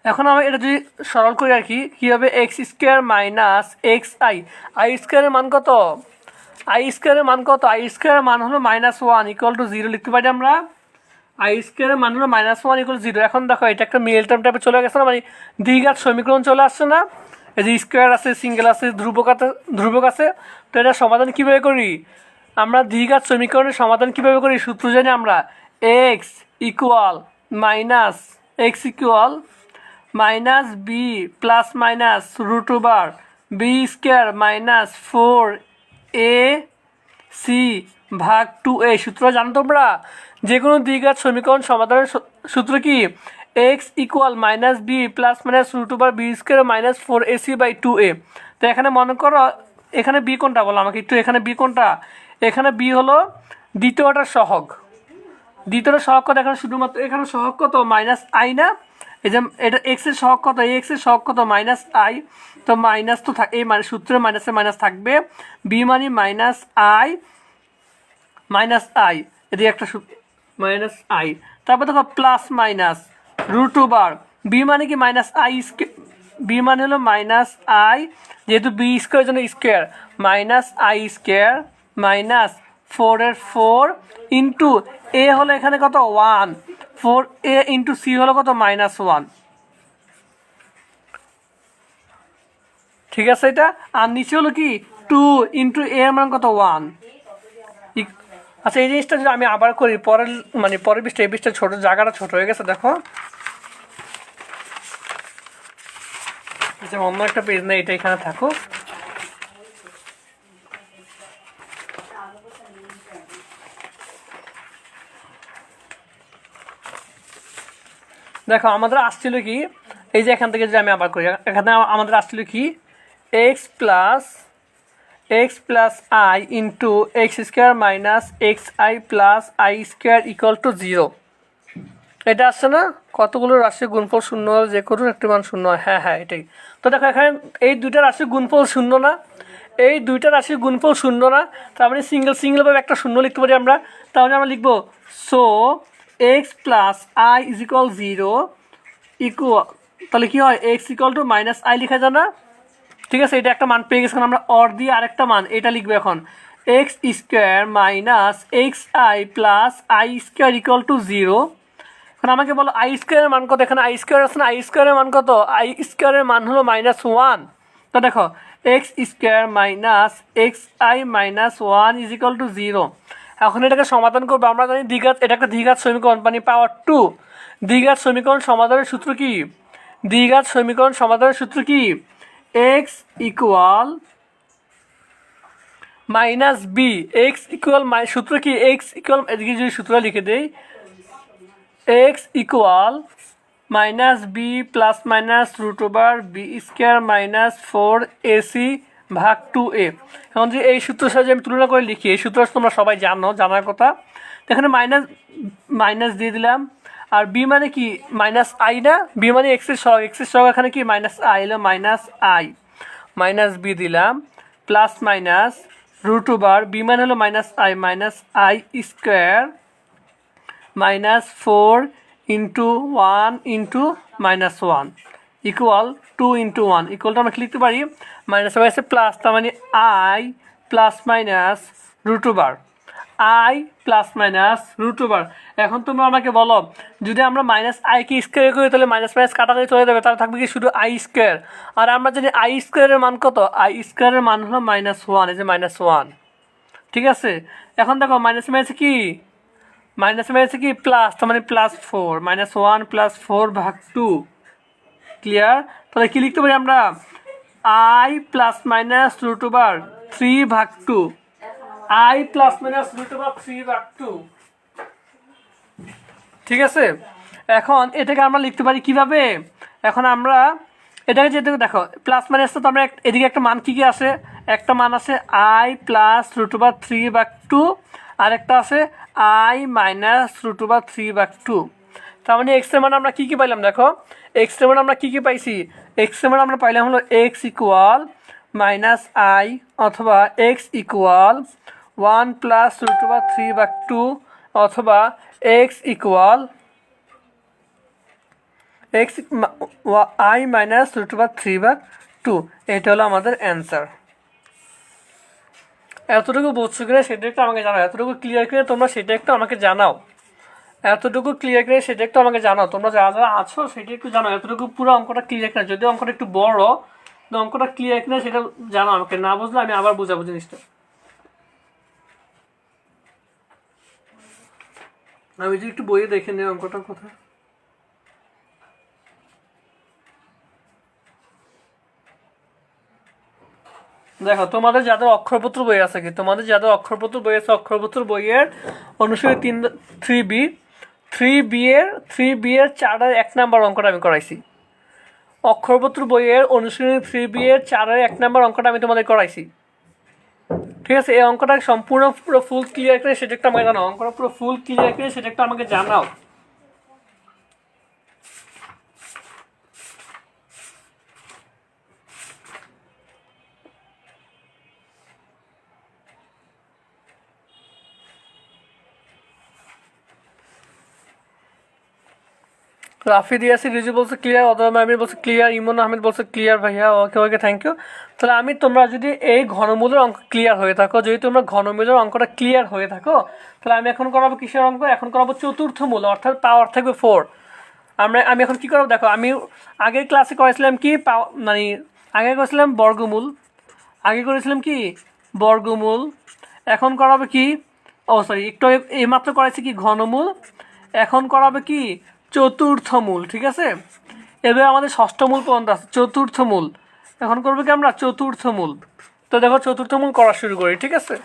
এখন আমরা এটা যদি সরল করি আর কি হবে x square minus x I স্কোয়ারের মান কত, আই স্কোয়ারের মান কত, আই স্কোয়ারের মান হলো -1 = 0 লিখতে পারি আমরা। আই স্কোয়ারের মান হলো -1 = 0। এখন দেখো এটা একটা মিডল টার্ম টাইপে চলে গেছে না, মানে দ্বিঘাত সমীকরণ চলে আসছে না। এই যে স্কোয়ার আছে, সিঙ্গেল আছে, ধ্রুবক আছে। তো এটা সমাধান কীভাবে করি আমরা, দ্বিঘাত সমীকরণের সমাধান কীভাবে করি, সূত্র জানি আমরা x equal minus b plus minus √/(b² - 4ac/2a। সূত্র জানো তোমরা, যে কোনো দ্বিঘাত সমীকরণ সমাধানের সূত্র কি x equal -b plus minus √/(b² - 4ac/2a। তো এখানে মনে করো এখানে বি কোনটা বলো আমাকে একটু, এখানে বি কোনটা, এখানে বি হলো দ্বিতীয়টার সহগ। দ্বিতীয়টার সহগ কত, এখানে শুধুমাত্র এখানে সহগ কত -i না, এই যে এটা এক্স এর সহগ কত, এক্স এর সহগ কত -i। তো মাইনাস তো এই মানে সূত্রে মাইনাসে মাইনাস থাকবে, বি মানে -i এদিকে একটা -i। তারপর দেখো প্লাস মাইনাস √/, বি মানে কি -i, বি মানে হলো -i, যেহেতু বি স্কোয়ার জন্য স্কোয়ার, -i² - 4 ইন্টু এ হলো এখানে কত 1, 4a ইন্টু সি হলো কত -1। ঠিক আছে এটা, আর নিচে হলো কি 2 ইন্টু এ এর মান কত 1। আচ্ছা এই জিনিসটা যদি আমি আবার করি, পরের পৃষ্ঠা, এই পৃষ্ঠা ছোটো, জায়গাটা ছোট হয়ে গেছে দেখো। আচ্ছা অন্য একটা পেজ নেই, এটা এখানে থাকো। দেখো আমাদের আসছিল কি, এই যে এখান থেকে যদি আমি আবার করি, এখানে আমাদের আসছিল কি x plus I into x² - xi plus i² = 0। এটা আসছে না, কতগুলো রাশির গুণফল শূন্য হলে যে কোনো একটি মান শূন্য হয়। হ্যাঁ এটাই। তো দেখো এখানে এই দুইটা রাশির গুণফল শূন্য না, এই দুইটা রাশির গুণফল শূন্য না, তার মানে সিঙ্গেলভাবে একটা শূন্য লিখতে পারি আমরা। তাহলে আমরা লিখবো so x plus I = 0 equal, তাহলে কি হয় x = -i লেখা যায় না। ঠিক আছে, এটা একটা মান পেয়ে গেছে, আমরা অর দিয়ে আরেকটা মান এটা লিখবো এখন x² - xi প্লাস i² = 0। এখন আমাকে বলো i² এর মান কত, এখানে i² আছে না, i² এর মান কত, i² এর মান হলো -1। তো দেখো x² - xi - 1 = 0। এখন এটাকে সমাধান করবো, আমরা জানি এটা একটা দ্বিঘাত সমীকরণ, মানে পাওয়ার 2। দ্বিঘাত সমীকরণ সমাধানের সূত্র কি, দ্বিঘাত সমীকরণ সমাধানের সূত্র কি x equal -b, x equal সূত্র কি x ইকুয়াল, এদিকে যদি সূত্র লিখে দেই x equal -b plus minus √/(b² - 4ac/2a। এখন যদি এই সূত্রের সাথে আমি তুলনা করে লিখি, এই সূত্র তোমরা সবাই জানার কথা। এখানে মাইনাস দিয়ে দিলাম, আর বি মানে কি -i না, বি মানে এক্সের সহগ, এখানে কি -i হলো -i, -b দিলাম প্লাস মাইনাস √/, বি মানে হলো -i - 4 into 1 into -1 equal 2 into 1 ইকুয়ালটা আমরা লিখতে পারি -আছে প্লাস, তার মানে i plus minus √/, i plus minus √/। এখন তোমরা আমাকে বলো, যদি আমরা -i কে স্কোয়ার করি তাহলে মাইনাস কাটাকাটি চলে যাবে, তাহলে থাকবে কি শুধু i²। আর আমরা জানি i² এর মান কত, i² এর মান হলো -1, এই যে -1। ঠিক আছে, এখন দেখো মাইনাস কি প্লাস, তার মানে +4, -1 + 4/2। ক্লিয়ার, তাহলে কি লিখতে পারি আমরা i plus minus √/, 3/2, i plus minus √/3/2। ঠিক আছে, এখন এটাকে আমরা লিখতে পারি কিভাবে, এখন আমরা এটাকে যেহেতু দেখো প্লাস মাইনাস, তো আমরা এদিকে একটা মান কি আছে, একটা মান আছে i প্লাস √/3/2, আর একটা আছে i মাইনাস √/3/2। তার মানে এক্স এর মান আমরা কি পাইলাম, দেখো এক্স এর মান আমরা কি পাইছি, এক্স এর মান আমরা পাইলাম হলো x ইকুয়াল -i অথবা x ইকুয়াল 1 প্লাস √/3/2 অথবা x equal x I minus √3/2, এটা হলো আমাদের অ্যান্সার। এতটুকু বুঝছো কিনা সেটা একটু আমাকে জানাও, এতটুকু ক্লিয়ার কিনা তোমরা সেটা একটু আমাকে জানাও, এতটুকু ক্লিয়ার কিনা সেটা একটু আমাকে জানাও, তোমরা যারা যারা আছো সেটা একটু জানাও, এতটুকু পুরো অঙ্কটা ক্লিয়ার কিনা, যদি অঙ্কটা একটু বড় অঙ্কটা ক্লিয়ার কিনা সেটা জানাও আমাকে, না বুঝলে আমি আবার বুঝাবো জিনিসটা। আমি যদি একটু বইয়ে দেখে নিই অঙ্কটা কোথায়। দেখো তোমাদের যাদের অক্ষরপত্র বই আছে, কি তোমাদের যাদের অক্ষরপত্র বই আছে, অক্ষরপত্র বইয়ের অনুসারে 3B এর 4-1 নাম্বার অঙ্কটা আমি করাইছি। অক্ষরপত্র বইয়ের অনুশীলনী 3B এর 4-1 নাম্বার অঙ্কটা আমি তোমাদের করাইছি, ঠিক আছে? এই অঙ্কটা সম্পূর্ণ পুরো ফুল ক্লিয়ার করে সেটা একটু আমাকে জানাও, অঙ্কটা পুরো ফুল ক্লিয়ার করে সেটা একটু আমাকে জানাও। রাফি দিয়াসি রিজু বলছে ক্লিয়ার, অদয় মামির বলছে ক্লিয়ার, ইমন আহমেদ বলছে ক্লিয়ার ভাইয়া, ওকে ওকে থ্যাংক ইউ। তাহলে আমি তোমরা যদি এই ঘনমূলের অঙ্ক ক্লিয়ার হয়ে থাকো, যদি তোমরা ঘনমূলের অঙ্কটা ক্লিয়ার হয়ে থাকো, তাহলে আমি এখন করাবো কিসের অঙ্ক? এখন করাবো চতুর্থ মূল, অর্থাৎ পাওয়ার থাকবে 4। আমি এখন কি করবো দেখো, আমি আগের ক্লাসে করেছিলাম কি মানে আগে করেছিলাম বর্গমূল, আগে করেছিলাম কি বর্গমূল, এখন করাবে কি, ও সরি একটু এইমাত্র করাইছি কি ঘনমূল, এখন করাবে কি চতুর্থ মূল, ঠিক আছে? এবার আমাদের ষষ্ঠ মূল পর্যন্ত আছে, চতুর্থ মূল এখন করবে কি আমরা চতুর্থ মূল। তো দেখো চতুর্থ মূল করা শুরু করি, ঠিক আছে?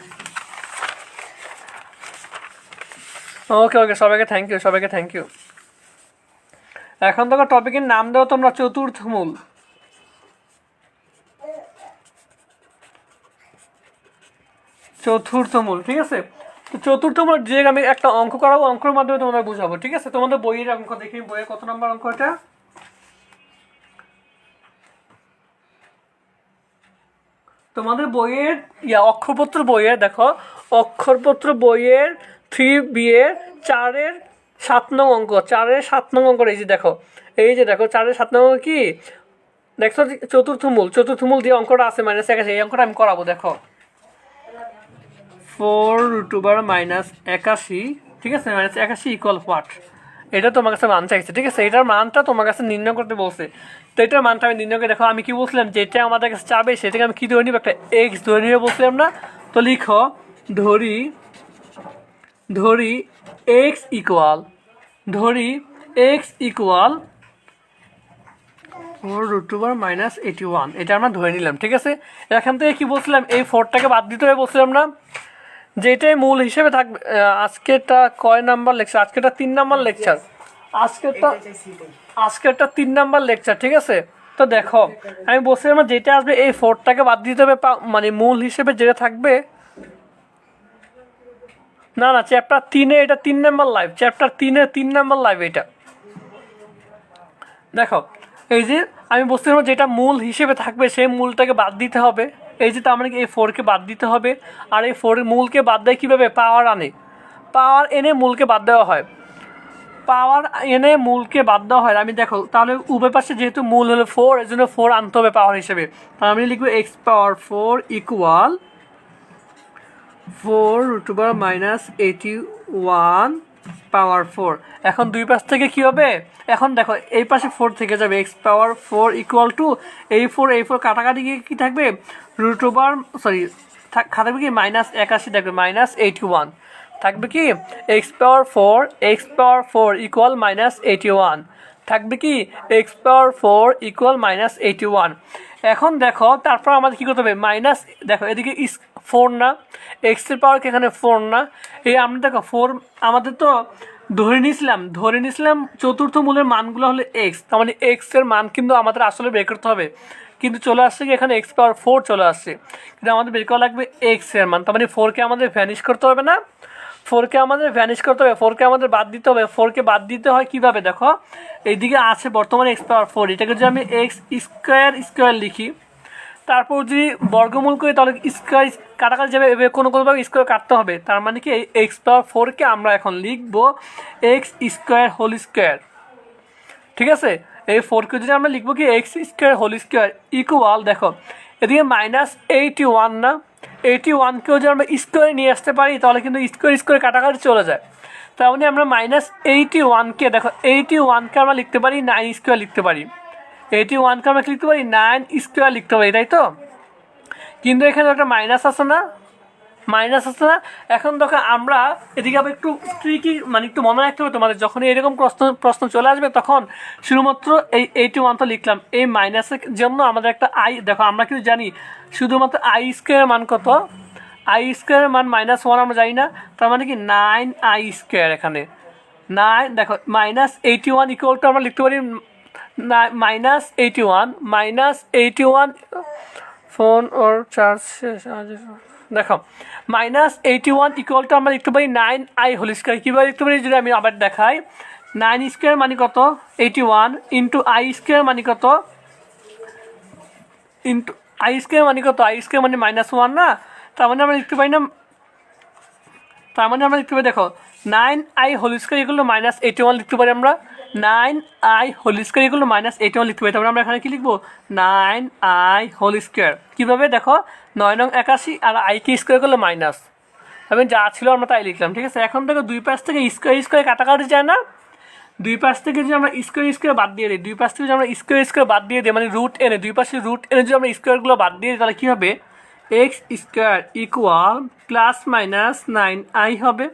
ওকে ওকে, সবাইকে থ্যাংক ইউ, সবাইকে থ্যাংক ইউ। এখন দেখো টপিকের নাম দাও তোমরা চতুর্থ মূল। চতুর্থ মূল, ঠিক আছে? তো চতুর্থ মূল যে আমি একটা অঙ্ক করাবো, অঙ্কের মাধ্যমে তোমাদের বুঝাবো, ঠিক আছে? তোমাদের বইয়ের অঙ্ক দেখি, বইয়ের কত নম্বর অঙ্ক এটা? তোমাদের বইয়ের অক্ষরপত্র বইয়ের দেখো, অক্ষরপত্র বইয়ের 3B এর 4-7 নং অঙ্ক, 4-7 নং অঙ্ক, এই যে দেখো, এই যে দেখো 4-7 নং কি দেখছো, চতুর্থ মূল দিয়ে অঙ্কটা আছে -81, এই অঙ্কটা আমি করাবো। দেখো 4√81, ঠিক আছে? -81 ইকুয়াল হোয়াট, এটা তোমার কাছে মান চাইছে, ঠিক আছে? এটার মানটা তোমার কাছে নির্ণয় করতে বলছে, তো এটার মানটা আমি নির্ণয় করে দেখো আমি কি বলছিলাম, যেটা আমাদের কাছে চাবে সেটাকে আমি কি ধরে নিব, একটা এক্স ধরে নিবে বলছিলাম না? তো লিখো ধরি এক্স ইকুয়াল 4√81, এটা আমরা ধরে নিলাম, ঠিক আছে? এখান থেকে কি বলছিলাম, এই 4টাকে বাদ দিতে হবে বলছিলাম না, যেটাই মূল হিসেবে থাকবে। আজকেরটা কয় নাম্বার লেকচার? আজকেরটা 3 নাম্বার লেকচার, আজকেরটা 3 নাম্বার লেকচার, ঠিক আছে? তো দেখো আমি বলছিলাম যেটা আসবে এই 4টাকে বাদ দিতে হবে, মানে মূল হিসেবে যেটা থাকবে, না চ্যাপ্টার 3-এ এটা 3 নাম্বার লাইভ, চ্যাপ্টার 3-এর 3 নাম্বার লাইভ এটা। দেখো এই যে আমি বলছিলাম যেটা মূল হিসেবে থাকবে সেই মূলটাকে বাদ দিতে হবে, এই যে তার মানে এই 4কে বাদ দিতে হবে, আর এই 4-এর মূলকে বাদ দেয় কীভাবে? পাওয়ার এনে মূলকে বাদ দেওয়া হয়, আমি দেখো তাহলে উভয় পাশে যেহেতু মূল হলো 4, এর জন্য 4 আনতে হবে পাওয়ার হিসেবে, তাহলে আমি লিখবো x পাওয়ার 4 ইকুয়াল 4√81 পাওয়ার 4। এখন দুই পাশ থেকে কি হবে, এখন দেখো এই পাশে 4 থেকে যাবে, x পাওয়ার 4 ইকুয়াল টু এই 4 কাটাকাটি গিয়ে কী থাকবে, থাকবে কি -81 থাকবে, -81 থাকবে কি, x পাওয়ার 4 ইকুয়াল -81 থাকবে কি, x পাওয়ার 4 ইকুয়াল -81। এখন দেখো তারপর আমাদের কী করতে হবে, দেখো এদিকে 4 না, এক্সের পাওয়ার কি এখানে 4 না, এই আমরা দেখো 4 আমাদের তো ধরে নিয়েছিলাম চতুর্থ মূলের মানগুলো হলো এক্স, তার মানে এক্সের মান কিন্তু আমাদের আসলে বের করতে হবে, কিন্তু চলে আসছে কি এখানে x পাওয়ার 4 চলে আসছে, কিন্তু আমাদের বের করা লাগবে এক্সের মান, তার মানে 4কে আমাদের ভ্যানিশ করতে হবে না, 4কে আমাদের বাদ দিতে হবে। 4কে বাদ দিতে হয় কীভাবে, দেখো এইদিকে আছে বর্তমানে x পাওয়ার 4, এটাকে যদি আমি x স্কোয়ার লিখি, তারপর যদি বর্গমূল করি তাহলে স্কোয়ার কাটাকাটি যাবে, এভাবে কোনোভাবে স্কোয়ার কাটতে হবে, তার মানে কি এই x পাওয়ার 4কে আমরা এখন লিখবো x স্কোয়ার হোল স্কোয়ার, ঠিক আছে? এই 4কে যদি আমরা লিখবো কি x square whole square equal, দেখো এদিকে -81 না, 81কেও যদি আমরা স্কোয়ারে নিয়ে আসতে পারি তাহলে কিন্তু স্কোয়ার স্কোয়ার কাটাকাটি চলে যায়। তার মানে আমরা -81কে, দেখো 81কে আমরা লিখতে পারি 9 স্কোয়ার লিখতে পারি, 81কে আমরা লিখতে পারি 9 স্কোয়ার লিখতে পারি, তাই তো? কিন্তু এখানে একটা মাইনাস আছে না, এখন দেখো আমরা এদিকে আবার একটু ট্রিকি, মানে একটু মনে রাখতে হবে তোমাদের, যখন এরকম প্রশ্ন চলে আসবে তখন শুধুমাত্র এই 81টা লিখলাম, এই মাইনাসের জন্য আমাদের একটা আই, দেখো আমরা কিন্তু জানি শুধুমাত্র আই স্কোয়ারের মান কত, আই স্কোয়ারের মান -1 আমরা জানি না, তার মানে কি 9 আই স্কোয়ার, এখানে 9, দেখো -81 ইকুয়াল টু আমরা লিখতে পারি -81 ফোন ওর চার্জ শেষ, দেখো -81 ইকুয়াল টু আমরা লিখতে পারি 9i হোল স্কোয়ার। কীভাবে লিখতে পারি যদি আমি আবার দেখাই, 9 স্কোয়ার মানে কত 81 ইন্টু আই স্কোয়ার মানে কত, আই স্কোয়ার মানে -1 না, তার মানে আমরা লিখতে পারি না, দেখো 9i whole square equal two -81 লিখতে পারি আমরা, 9i whole square equal two -81 লিখতে পারি। তারপরে আমরা এখানে কি লিখবো 9i হোল স্কোয়ার। কীভাবে দেখো 9 নং 81 আর আইকে স্কোয়ার করলে মাইনাস, আমি যা ছিল আমরা তাই লিখলাম, ঠিক আছে? এখন দেখো দুই পাশ থেকে স্কোয়ার কাটাকাটি যায় না, দুই পাশ থেকে যদি আমরা স্কোয়ার বাদ দিয়ে দিই, বাদ দিয়ে দিই মানে রুট এনে, দুই পাশে রুট এনে যদি আমরা স্কোয়ারগুলো বাদ দিয়ে দিই তাহলে কী হবে, এক্স স্কোয়ার ইকুয়াল +-9i হবে।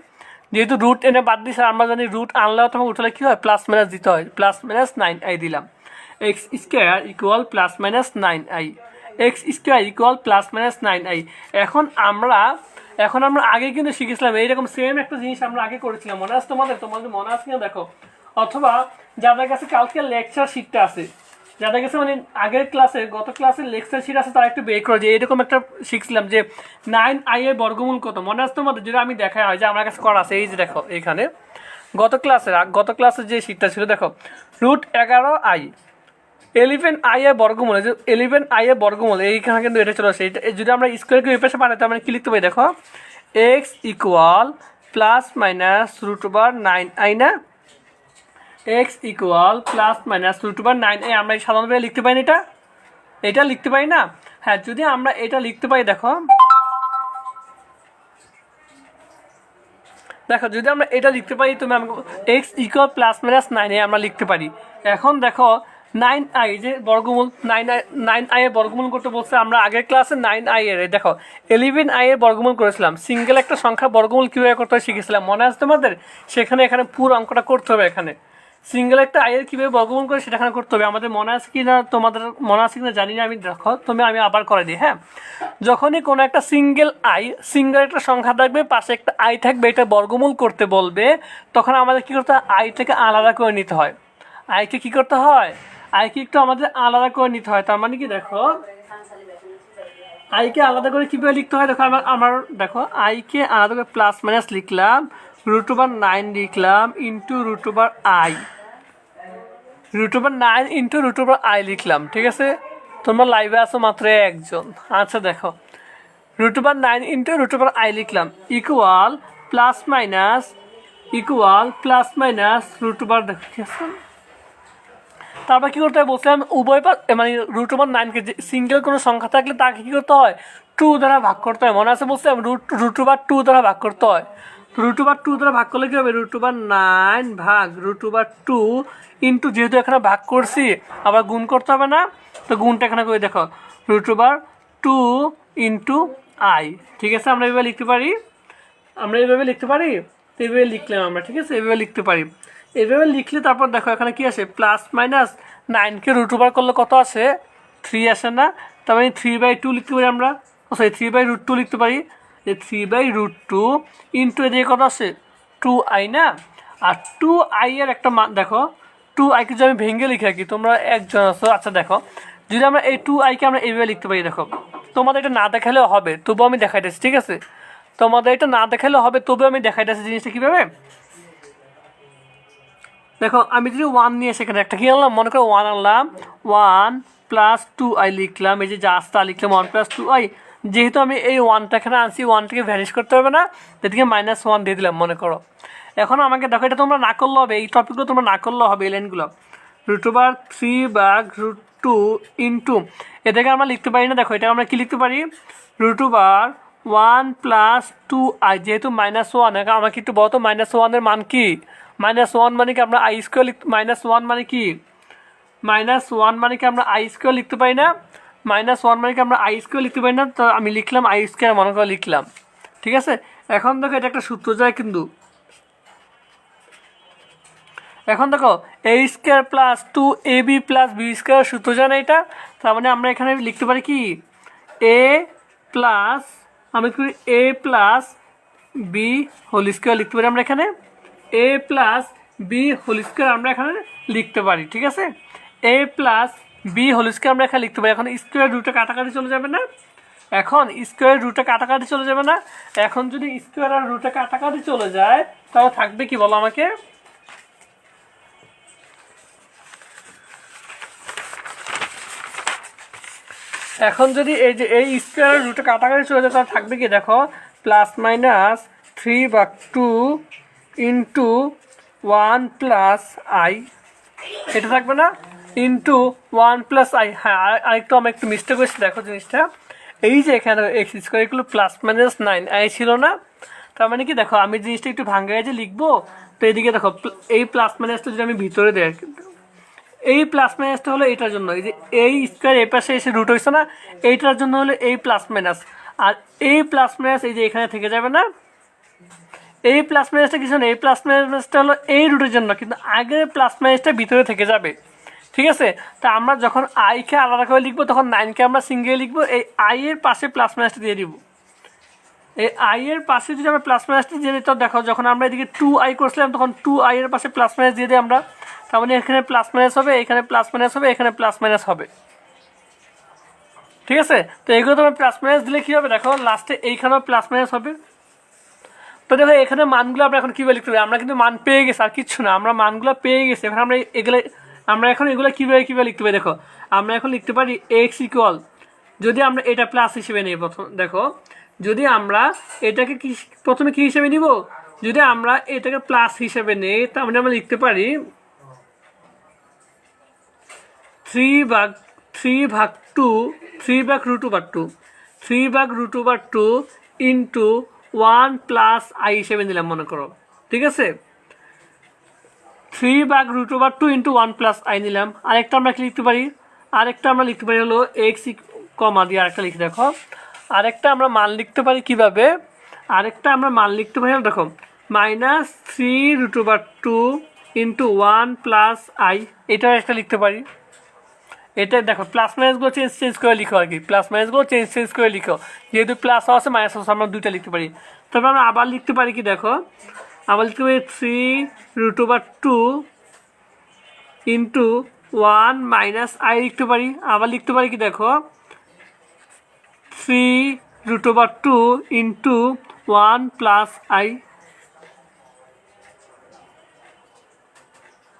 যেহেতু রুট এনে বাদ দিয়েছে, আমরা জানি রুট আনলেও তখন উঠলে কী হয় প্লাস মাইনাস দিতে হয়, +-9i দিলাম, x square equal +-9i, x square equal +-9i। এখন আমরা আগে কিন্তু শিখেছিলাম এইরকম সেম একটা জিনিস আমরা আগে করেছিলাম, মনে আছে তোমাদের মনে আছে কিনা দেখো, অথবা যাদের কাছে কালকে লেকচার শিটটা আছে, যাদের কাছে মানে আগের ক্লাসে গত ক্লাসের লেকচার শিট আছে তারা একটু বের করে, যে এরকম একটা শিখছিলাম যে 9i এর বর্গমূল কত, মনে আছে তোমাদের? যদি আমি দেখা হয় যে আমার কাছে করা আছে, এই যে দেখো এখানে গত ক্লাসের যে শিটটা ছিল, দেখো √11i 11i এর বর্গমূল, যে 11i এর বর্গমূল এইখানে কিন্তু এটা চলে আসে, যদি আমরা স্কোয়ারকে ওই পাশে পাঠাই তার মানে কি লিখতে পারি, দেখো এক্স ইকুয়াল +-9i না, এক্স ইকুয়াল +-9i, আমরা সাধারণভাবে লিখতে পারি না, এটা লিখতে পারি না। হ্যাঁ, যদি আমরা এটা লিখতে পারি, দেখো যদি আমরা এটা লিখতে পারি, তুমি আমাকে এক্স ইকুয়াল +-9i আমরা লিখতে পারি। এখন দেখো 9i যে বর্গমূল, 9i এর বর্গমূল করতে বলছে, আমরা আগের ক্লাসে 9i এর, দেখো 11i এর বর্গমূল করেছিলাম, সিঙ্গেল একটা সংখ্যা বর্গমূল কীভাবে করতে হয় শিখেছিলাম, মনে আছে তোমাদের? এখানে পুরো অঙ্কটা করতে হবে, এখানে সিঙ্গেল একটা আই এর কীভাবে বর্গমূল করে সেটা এখানে করতে হবে। আমাদের মনে আছে কি না, তোমাদের মনে আছে কিনা জানি না, আমি দেখো আমি আবার করে দিই। হ্যাঁ, যখনই কোনো একটা সিঙ্গেল একটা সংখ্যা থাকবে, পাশে একটা আই থাকবে, এটা বর্গমূল করতে বলবে, তখন আমাদের কী করতে হয়, আইটাকে আলাদা করে নিতে হয়, আইকে কী করতে হয়, আইকে একটু আমাদের আলাদা করে নিতে হয়। তার মানে কি, দেখো আইকে আলাদা করে কীভাবে লিখতে হয়, দেখো আমার দেখো আইকে আলাদা করে +- লিখলাম, √9 লিখলাম ইন্টু √i, √9 ইন্টু √i লিখলাম, ঠিক আছে? তোমরা লাইভে আসো মাত্র একজন, আচ্ছা দেখো √9 ইন্টু √i লিখলাম ইকুয়াল +-√, দেখো ঠিক আছে? তারপর কী করতে হয় বলছিলাম, উভয় মানে √9কে সিঙ্গেল কোনো সংখ্যা থাকলে তাকে কী করতে হয়, 2 দ্বারা ভাগ করতে হয়, মনে আছে বলছিলাম √2 দ্বারা ভাগ করতে হয়। √2 দ্বারা ভাগ করলে কী হবে, √9 ভাগ √2 ইন্টু, যেহেতু এখানে ভাগ করছি আবার গুণ করতে হবে না, তো গুণটা এখানে করে দেখো √2 ইন্টু i, ঠিক আছে? আমরা এইভাবে লিখতে পারি, তো এইভাবে লিখলাম আমরা, ঠিক আছে? এইভাবে লিখতে পারি, এইভাবে লিখলে তারপর দেখো এখানে কি আসে, +-9কে √2 করলে কত আসে, 3 আসে না, তার মানে 3/2 লিখতে পারি আমরা, 3/2 লিখতে পারি, যে 3/2 ইন্টু এদিকে কত আসে 2i না, আর 2i এর একটা মান দেখো, 2iকে যদি আমি ভেঙে লিখে রাখি, তোমরা একজন আছো, আচ্ছা দেখো যদি আমরা এই 2iকে আমরা এইভাবে লিখতে পারি, দেখো তোমাদের এটা না দেখালেও হবে, তবুও আমি দেখাইতেছি, ঠিক আছে? তোমাদের এটা না দেখালেও হবে, তবুও আমি দেখাইতেছি জিনিসটা কীভাবে। দেখো আমি যদি 1 নিয়ে সেখানে একটা কী আনলাম, মনে করো 1 আনলাম, 1 + 2i লিখলাম, এই যে জাস্তা লিখলাম 1 + 2i, যেহেতু আমি এই 1টা এখানে আনছি, 1টাকে ভ্যানিশ করতে হবে না, এদিকে -1 দিয়ে দিলাম মনে করো। এখন আমাকে দেখো এটা তোমরা না করলেও হবে, এই টপিকগুলো তোমরা না করলেও হবে, এই লাইনগুলো √3/√2 ইন্টু এটাকে আমরা লিখতে পারি না, দেখো এটা আমরা কি লিখতে পারি √1 + 2i, যেহেতু -1 আমরা কি একটু বলতো -1 এর মান কি, -1 মানে কি আমরা i², -1 মানে কি -1 মানে কি আমরা i² লিখতে পারি না, -1 মানে কি আমরা i² লিখতে পারি না, তো আমি লিখলাম i² মনে করে লিখলাম, ঠিক আছে। এখন দেখো এটা একটা সূত্র যায় কিন্তু, এখন দেখো a² + 2ab + b² সূত্র যায় না এটা, তার মানে আমরা এখানে লিখতে পারি কি a প্লাস আমি কি a + b² লিখতে পারি আমরা এখানে, a + b² আমরা এখানে লিখতে পারি, ঠিক আছে। a + b² আমরা এখানে লিখতে পারি। এখন স্কোয়ার রুটে কাটাকাটি চলে যাবে না, এখন স্কোয়ার রুটে কাটাকাটি চলে যাবে না, এখন যদি স্কোয়ার আর রুটে কাটাকাটি চলে যায় তাহলে থাকবে কি বলো আমাকে, এখন যদি এই যে এই স্কোয়ার রুটে কাটাকাটি চলে যায় তাহলে থাকবে কি দেখো +-3/2 ইন্টু 1 + i, এটা থাকবে না, ইন্টু 1 + i। হ্যাঁ আরেকটু আমি একটু মিস্টেক করেছি, দেখো জিনিসটা এই যে এখানে x² এগুলো +-9i ছিল না, তার মানে কি দেখো আমি জিনিসটা একটু ভাঙ্গায় যে লিখবো, তো এদিকে দেখো এই +-টা যদি আমি ভিতরে দেয়, এই +-টা হলো এটার জন্য, এই যে এই স্কোয়ার এই পাশে এসে রুট হয়েছে না, এইটার জন্য হলো এই +-, আর এই +- এই যে এখানে থেকে যাবে না, এই +-টা কিছু না, এই +-টা হলো এই রুটের জন্য, কিন্তু আগের +-টা ভিতরে থেকে যাবে, ঠিক আছে। তা আমরা যখন i-কে আলাদা করে লিখবো তখন 9-কে আমরা সিঙ্গেল লিখবো, এই i এর পাশে +-টা দিয়ে দিব, এই i এর পাশে যদি আমরা +-টা দিয়ে দিই, তো দেখো যখন আমরা এদিকে 2i করছিলাম তখন 2i এর পাশে +- দিয়ে দিই আমরা, তার মানে এখানে +- হবে, এখানে +- হবে, এখানে +- হবে, ঠিক আছে। তো এগুলো তোমার +- দিলে কী হবে দেখো লাস্টে এইখানেও +- হবে। তো দেখো এখানে মানগুলো আমরা এখন কীভাবে লিখতে পারি, আমরা কিন্তু মান পেয়ে গেছি আর কিচ্ছু না, আমরা মানগুলো পেয়ে গেছি, এখন আমরা এখন এগুলো কীভাবে লিখতে পারি দেখো, আমরা এখন লিখতে পারি x = যদি আমরা এটা প্লাস হিসেবে নিই, প্রথম দেখো যদি আমরা এটাকে কি প্রথমে কী হিসেবে নিব, যদি আমরা এটাকে প্লাস হিসেবে নিই তাহলে আমরা লিখতে পারি 3/√2 ইন্টু 1 + i হিসেবে নিলাম মনে করো, ঠিক আছে। 3/√2 ইন্টু 1 + i নিলাম। আরেকটা আমরা কি লিখতে পারি, হলো x কমা দিয়ে আরেকটা লিখে দেখো, আরেকটা আমরা মান লিখতে পারি কিভাবে, দেখো -3√2 ইন্টু 1 + i, এটাও একটা লিখতে পারি। এটা দেখো +-গুলো চেঞ্জ করে লিখো আর কি, +-গুলো চেঞ্জ করে লিখো, যেহেতু প্লাস আছে মাইনাস আছে আমরা দুইটা লিখতে পারি। তবে আমরা আবার লিখতে পারি কি দেখো, আবার লিখতে পারি 3√2 ইন্টু 1 - i লিখতে পারি, আবার লিখতে পারি কি দেখো 3√2 ইন্টু 1 + i,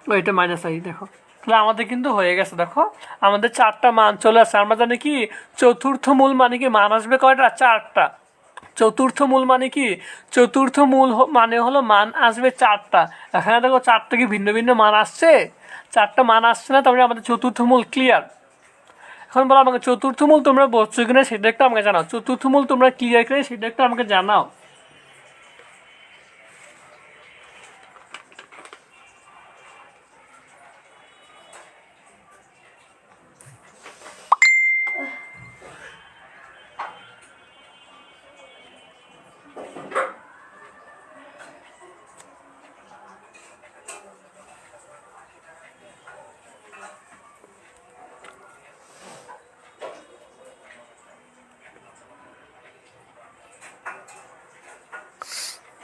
ওইটা -i দেখো, তাহলে আমাদের কিন্তু হয়ে গেছে, দেখো আমাদের 4টা মান চলে আসছে। আমরা জানি কি চতুর্থ মূল মানে কি মান আসবে কয়টা, 4টা। চতুর্থ মূল মানে কি, চতুর্থ মূল মানে হলো মান আসবে 4টা। এখানে দেখো 4টা কি ভিন্ন ভিন্ন মান আসছে, 4টা মান আসছে না, তারপরে আমাদের চতুর্থ মূল ক্লিয়ার। এখন বলো আমাকে চতুর্থ মূল তোমরা বলছো কিনা সেটা একটু আমাকে জানাও, চতুর্থ মূল তোমরা ক্লিয়ার কিনা সেটা একটু আমাকে জানাও।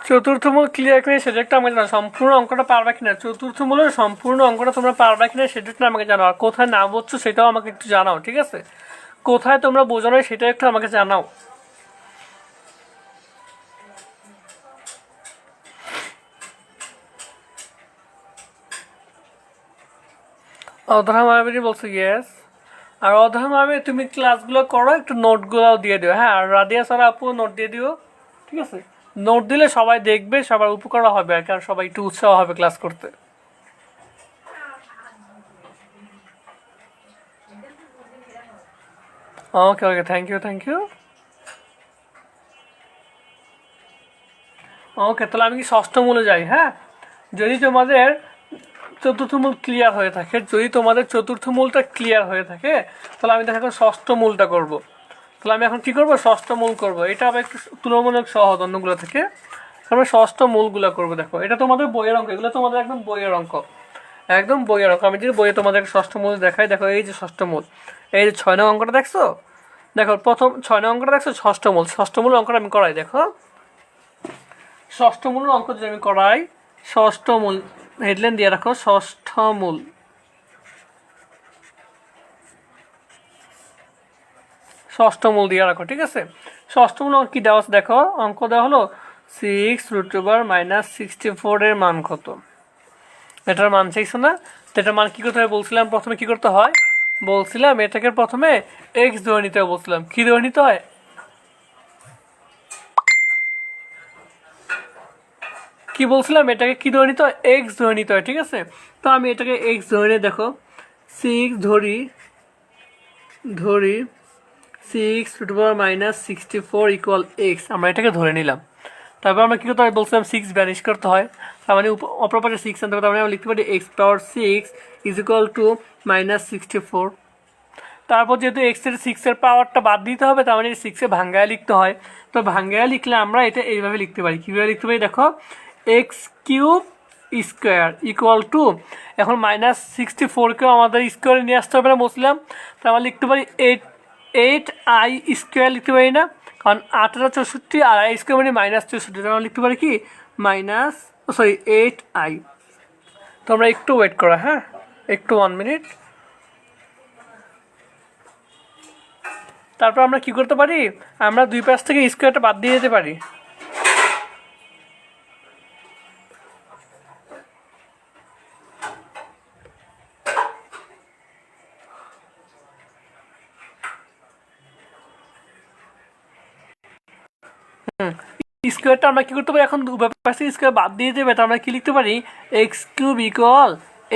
চতুর্থ মূল ক্লিয়ার কিনা সেটা একটা আমাকে জানো, সম্পূর্ণ অঙ্কটা পারবা কিনা, চতুর্থ মূলের সম্পূর্ণ অঙ্কটা তোমরা পারবা কিনা সেটা একটু আমাকে জানাও, আর কোথায় না বুঝছো সেটাও আমাকে একটু জানাও, ঠিক আছে। কোথায় তোমরা বোঝো না সেটা একটু আমাকে জানাও। অধরা মায়াবী বলছো ইয়েস, আর অধরা মায়াবী তুমি ক্লাসগুলো করো, একটু নোটগুলোও দিয়ে দিও, হ্যাঁ। আর রাদিয়া স্যার আপু নোট দিয়ে দিও, ঠিক আছে। নোট দিলে সবাই দেখবে, সবার উপকার হবে আর কারণ সবাই একটু উৎসাহ হবে ক্লাস করতে। ওকে ওকে, থ্যাংক ইউ থ্যাংক ইউ। ওকে, তাহলে আমি কি ষষ্ঠ মূলে যাই? হ্যাঁ, যদি তোমাদের চতুর্থ মূল ক্লিয়ার হয়ে থাকে, যদি তোমাদের চতুর্থ মূলটা ক্লিয়ার হয়ে থাকে, তাহলে আমি দেখো ষষ্ঠ মূলটা করব। তাহলে আমি এখন কি করব? ষষ্ঠ মূল করব। এটা আবার একটু তুলনামূলক সহজ অন্যগুলো থেকে। আমরা ষষ্ঠ মূলগুলো করব। দেখো, এটা তোমাদের বইয়ের অঙ্ক, এগুলো তোমাদের একদম বইয়ের অঙ্ক, একদম বইয়ের অঙ্ক। আমি যদি বইয়ে তোমাদের ষষ্ঠ মূল দেখাই, দেখো এই যে ষষ্ঠ মূল, এই যে 6 নং অঙ্কটা দেখছো, দেখো প্রথম 6 নং অঙ্কটা দেখছো, ষষ্ঠ মূল। ষষ্ঠ মূল অঙ্কটা আমি করাই, দেখো ষষ্ঠ মূল অঙ্ক যদি আমি করাই, ষষ্ঠ মূল হেডলাইন দিয়ে রাখো, ষষ্ঠ মূল। ষষ্ঠ মূল দিয়ে রাখো, ঠিক আছে। ষষ্ঠ মূল অঙ্ক কি দেওয়া আছে দেখো, অঙ্ক দেওয়া হলো 6√−64 এর মান কত? এটার মান চাইছো না? তো এটার মান কী করতে হয় বলছিলাম, প্রথমে কি করতে হয় বলছিলাম, এটাকে প্রথমে এক্স ধরে নিতে হয় বলছিলাম। কী ধরে নিতে হয়? কি বলছিলাম, এটাকে কি ধরে নিতে হয়? এক্স ধরে নিতে হয়, ঠিক আছে। তো আমি এটাকে এক্স ধরে নিয়ে, দেখো 6 ধরি 6√−64 ইকুয়াল এক্স, আমরা এটাকে ধরে নিলাম। তারপর আমরা কী করতে হয় বলছিলাম, 6 ভ্যানিশ করতে হয়। তার মানে অপর পাশে 6 আনতে হবে, তার মানে আমরা লিখতে পারি x⁻6 ইজ ইকুয়াল টু -64। তারপর যেহেতু এক্সের 6-এর পাওয়ারটা বাদ দিতে হবে, তার মানে 6-এ ভাঙ্গায় লিখতে হয়। তো ভাঙ্গায় লিখলে আমরা এটা এইভাবে লিখতে পারি। কীভাবে লিখতে পারি দেখো, x³ ইকুয়াল টু, এখন -64কেও আমাদের স্কোয়ারে নিয়ে আসতে হবে না বলছিলাম, তো আমরা লিখতে পারি 8i² লিখতে পারি না, কারণ 8×64 আর i² মানে -64, আমরা লিখতে পারি কি 8i। তোমরা একটু ওয়েট করো, হ্যাঁ একটু 1 মিনিট। তারপর আমরা কি করতে পারি, আমরা দুই পাশ থেকে স্কোয়ারটা বাদ দিয়ে দিতে পারি। স্কোয়ারটা আমরা কি করতে পারি, এখন উভয় পাশে স্কোয়ার বাদ দিয়ে দেবে, তার আমরা কি লিখতে পারি, x³ ইকুয়াল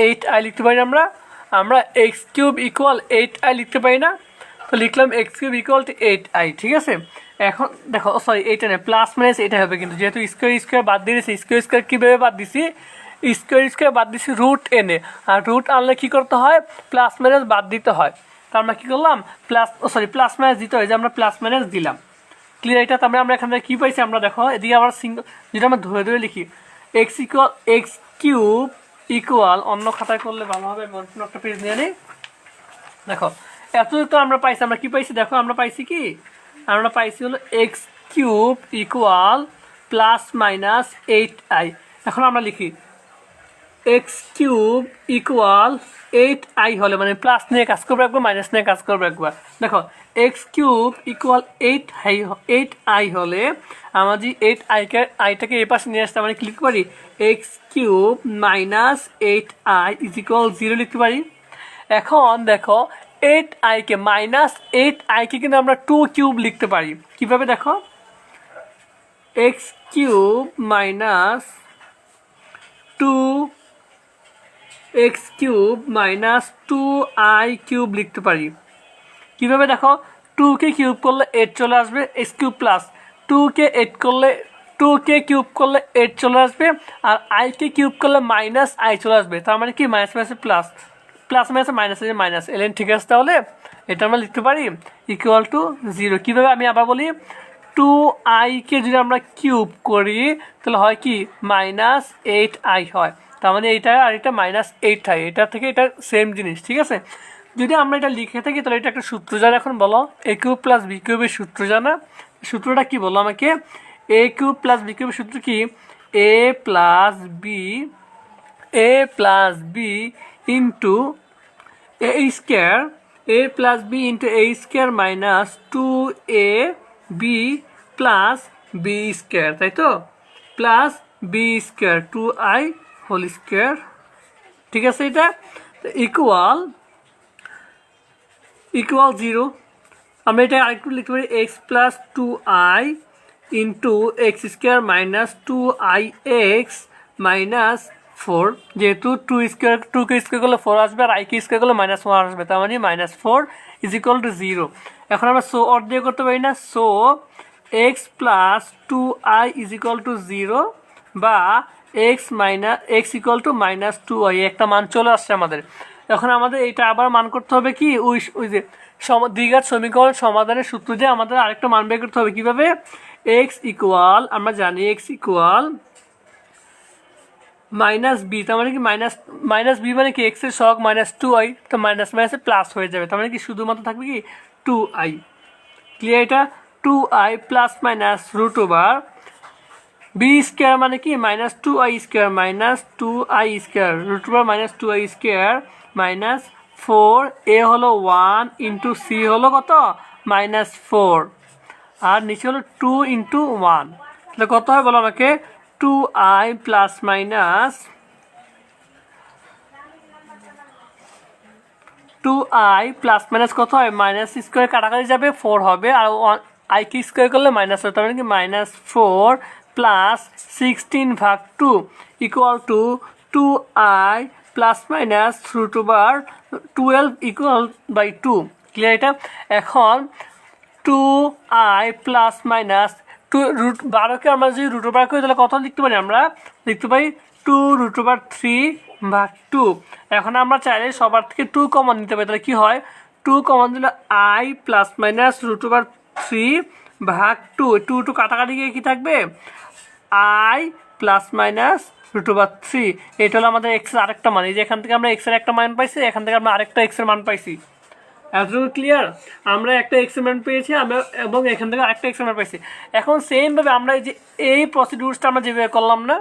8i লিখতে পারি। আমরা x³ ইকুয়াল 8i লিখতে পারি না? তো লিখলাম x³ ইকুয়াল টু 8i, ঠিক আছে। এখন দেখো, সরি এইটা না, প্লাস মাইনাস এটা হবে, কিন্তু যেহেতু স্কোয়ার বাদ দিয়েছি, স্কোয়ার কীভাবে বাদ দিছি, স্কোয়ার বাদ দিছি রুট এনে, আর রুট আনলে কী করতে হয়, প্লাস মাইনাস বাদ দিতে হয়। তো আমরা কী করলাম, প্লাস মাইনাস দিতে হয়, যে আমরা প্লাস মাইনাস দিলাম। ক্লিয়ার? এটা তারপরে আমরা এখান থেকে কী পাইছি, আমরা দেখো এদিকে আবার যেটা আমরা ধরে ধরে লিখি, x³ ইকুয়াল, অন্য খাতায় করলে ভালো হবে, অন্য একটা পেজ নিয়ে নিই। দেখো এত তো আমরা পাইছি, আমরা কি পাইছি দেখো, আমরা পাইছি কি, আমরা পাইছি হলো x³ ইকুয়াল +−8i। এখন আমরা লিখি x³ ইকুয়াল 8i হলে, মানে প্লাস নিয়ে কাজ করবে একবার, মাইনাস নিয়ে কাজ করবে একবার। দেখো x³ ইকুয়াল 8i হলে আমরা যে 8iটাকে এই পাশে নিয়ে আসতে, মানে কি লিখতে পারি, x³ -8i ইজ ইকুয়াল 0 লিখতে পারি। এখন দেখো 8iকে -8iকে কিন্তু আমরা 2³ লিখতে পারি। কিভাবে দেখো, x³ -2i³ লিখতে পারি। কিভাবে দেখো, 2কে কিউব করলে 8 চলে আসবে, x³ প্লাস 2কে 8 করলে 2কে কিউব করলে 8 চলে আসবে, আর iকে কিউব করলে -i চলে আসবে। তার মানে কি, মাইনাস মাইনাসে প্লাস, প্লাস মাইনাসে মাইনাস, মাইনাস এলেন, ঠিক আছে। তাহলে এটা আমরা লিখতে পারি ইকুয়াল টু 0। কীভাবে, আমি আবার বলি, 2iকে যদি আমরা কিউব করি তাহলে হয় কি, -8i হয়। তার মানে এইটা আর এটা -8 হয়, এটা থেকে এটা সেম জিনিস, ঠিক আছে। যদি আমরা এটা লিখে থাকি তাহলে এটা একটা সূত্র জানা। এখন বলো a³ + b³ এর সূত্র জানা, সূত্রটা কি বলো আমাকে, a³ + b³ এর সূত্র কি, a + b into a² minus 2ab plus b², তাই তো, plus b², 2i whole square, ঠিক আছে। এটা ইকুয়াল 0। আমরা এটা আরেকটু লিখতে পারি, x + 2i into x² minus 2ix minus 4, যেহেতু 2 কে স্কোয়ার করলে 4 আসবে আর i কে স্কোয়ার করলে -1 আসবে, তার মানে -4 ইজ ইকুয়াল টু 0। এখন আমরা সো অর দিয়ে করতে পারি না, so x plus 2i is equal to 0 বা x ইকুয়াল টু -2i, একটা মান চলে আসছে আমাদের। এখন আমাদের এটা আবার মান করতে হবে কি, ওই যে দ্বিঘাত সমীকরণ সমাধানের সূত্র দিয়ে আমাদের আরেকটা মান বের করতে হবে। কীভাবে? x ইকুয়াল, আমরা জানি x ইকুয়াল -b, তার মানে কি মাইনাস বি মানে কি x এর সহগ -2i, তো মাইনাস মাইনাসে প্লাস হয়ে যাবে, তার মানে কি শুধুমাত্র থাকবে কি 2i। ক্লিয়ার? এটা 2i plus minus root over b square মানে কি -2i square -2i square root over -2i square -4, a হলো 1 ইন্টু সি হলো কত -4, আর নিচে হলো 2 ইন্টু 1, তাহলে কত হয় বলো আমাকে? 2i plus minus 2i plus minus কত হয়? মাইনাস স্কোয়ার কাটাকাটি যাবে, 4 হবে, আর i কে স্কোয়ার করলে মাইনাস হবে, তার মানে কি -4 প্লাস 16 ভাগ 2 equal to 2i plus minus root over 12 equal by 2। Clear এটা? এখন 2i প্লাস মাইনাস 12কে আমরা যদি রুট ওভার করি তাহলে কত লিখতে পারি? আমরা লিখতে পারি 2 রুট ওভার 3 ভাগ 2। এখন আমরা চাইলে সবার থেকে 2 কমন নিতে পারি, তাহলে কী হয়? 2 কমন দিলে i plus minus root over 3 ভাগ 2 কাটাকাটি গিয়ে কী থাকবে? i plus minus root over 3। এটা হলো আমাদের এক্সের আরেকটা মান। এই যে এখান থেকে আমরা এক্সের একটা মান পাইছি, এখান থেকে আমরা আরেকটা এক্সের মান পাইছি। এতটুকু ক্লিয়ার? আমরা একটা এক্সপেরিমেন্ট পেয়েছি আমরা, এবং এখান থেকে আরেকটা এক্সপেরিমেন্ট পাইছি। এখন সেমভাবে আমরা এই প্রসিডিউরসটা আমরা যেভাবে করলাম না,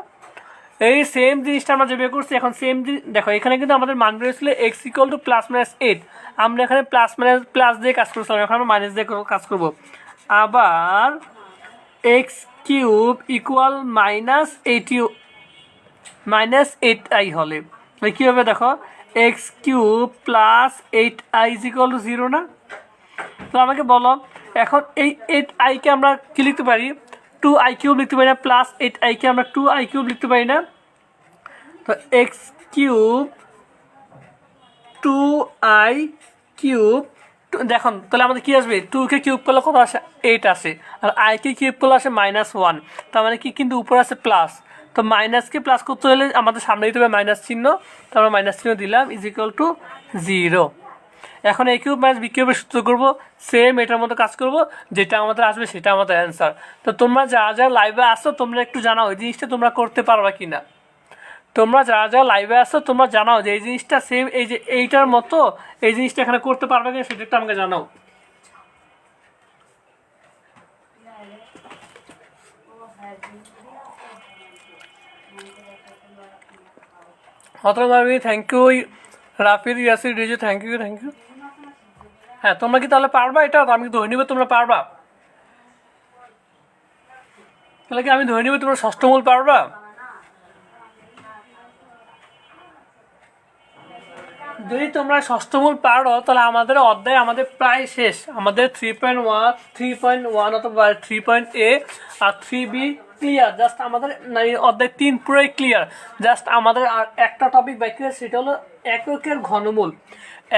এই সেম জিনিসটা আমরা যেভাবে করছি, এখন সেম দেখো এখানে কিন্তু আমাদের মান বেরিয়েছিল x equal to plus minus 8, আমরা এখানে প্লাস দিয়ে কাজ করছিলাম, এখন আমরা মাইনাস দিয়ে কাজ করব। আবার এক্স কিউব ইকুয়াল -8i হলে কী হবে দেখো? X cube plus 8i is equal to 0 না? তো আমাকে বলো এখন এই 8iকে আমরা কী লিখতে পারি? 2i কিউব লিখতে পারি না? প্লাস 8iকে আমরা 2i কিউব লিখতে পারি না? তো এক্স কিউব 2i কিউব, দেখুন তাহলে আমাদের কী আসবে? 2কে কিউব করলে কত আসে? 8 আসে, আর i-কে কিউব করলে আসে -1, তার মানে কি কিন্তু উপরে আছে প্লাস, তো মাইনাসকে প্লাস করতে হলে আমাদের সামনে দিতে হবে মাইনাস চিহ্ন, তো আমরা মাইনাস চিহ্ন দিলাম ইজ ইকুয়াল টু 0। এখন এ কিউব মাইনাস বি কিউবের সূত্র করবো, সেম এটার মতো কাজ করব, যেটা আমাদের আসবে সেটা আমাদের অ্যান্সার। তো তোমরা যারা লাইভে আসো তোমরা একটু জানাও এই জিনিসটা তোমরা করতে পারবা কি না। তোমরা যারা লাইভে আসো তোমরা জানাও যে এই জিনিসটা সেম, এই যে এইটার মতো এই জিনিসটা এখানে করতে পারবে কিনা সেটা একটু আমাকে জানাও। থ্যাংক ইউ রাফির, ইয়াসির, রিজু, থ্যাংক ইউ। হ্যাঁ তোমরা কি তাহলে পারবা এটা? আমি ধরে নিব তোমরা পারবা, তাহলে কি আমি ধরে নিব তোমরা ষষ্ঠ মূল পারবা? যদি তোমরা ষষ্ঠ মূল পারো তাহলে আমাদের অধ্যায় আমাদের প্রায় শেষ। আমাদের 3.1 অথবা 3.a আর 3b ক্লিয়ার, জাস্ট আমাদের অধ্যায় 3 পুরোই ক্লিয়ার। জাস্ট আমাদের আর একটা টপিক বাকি আছে, সেটা হলো এককের ঘনমূল,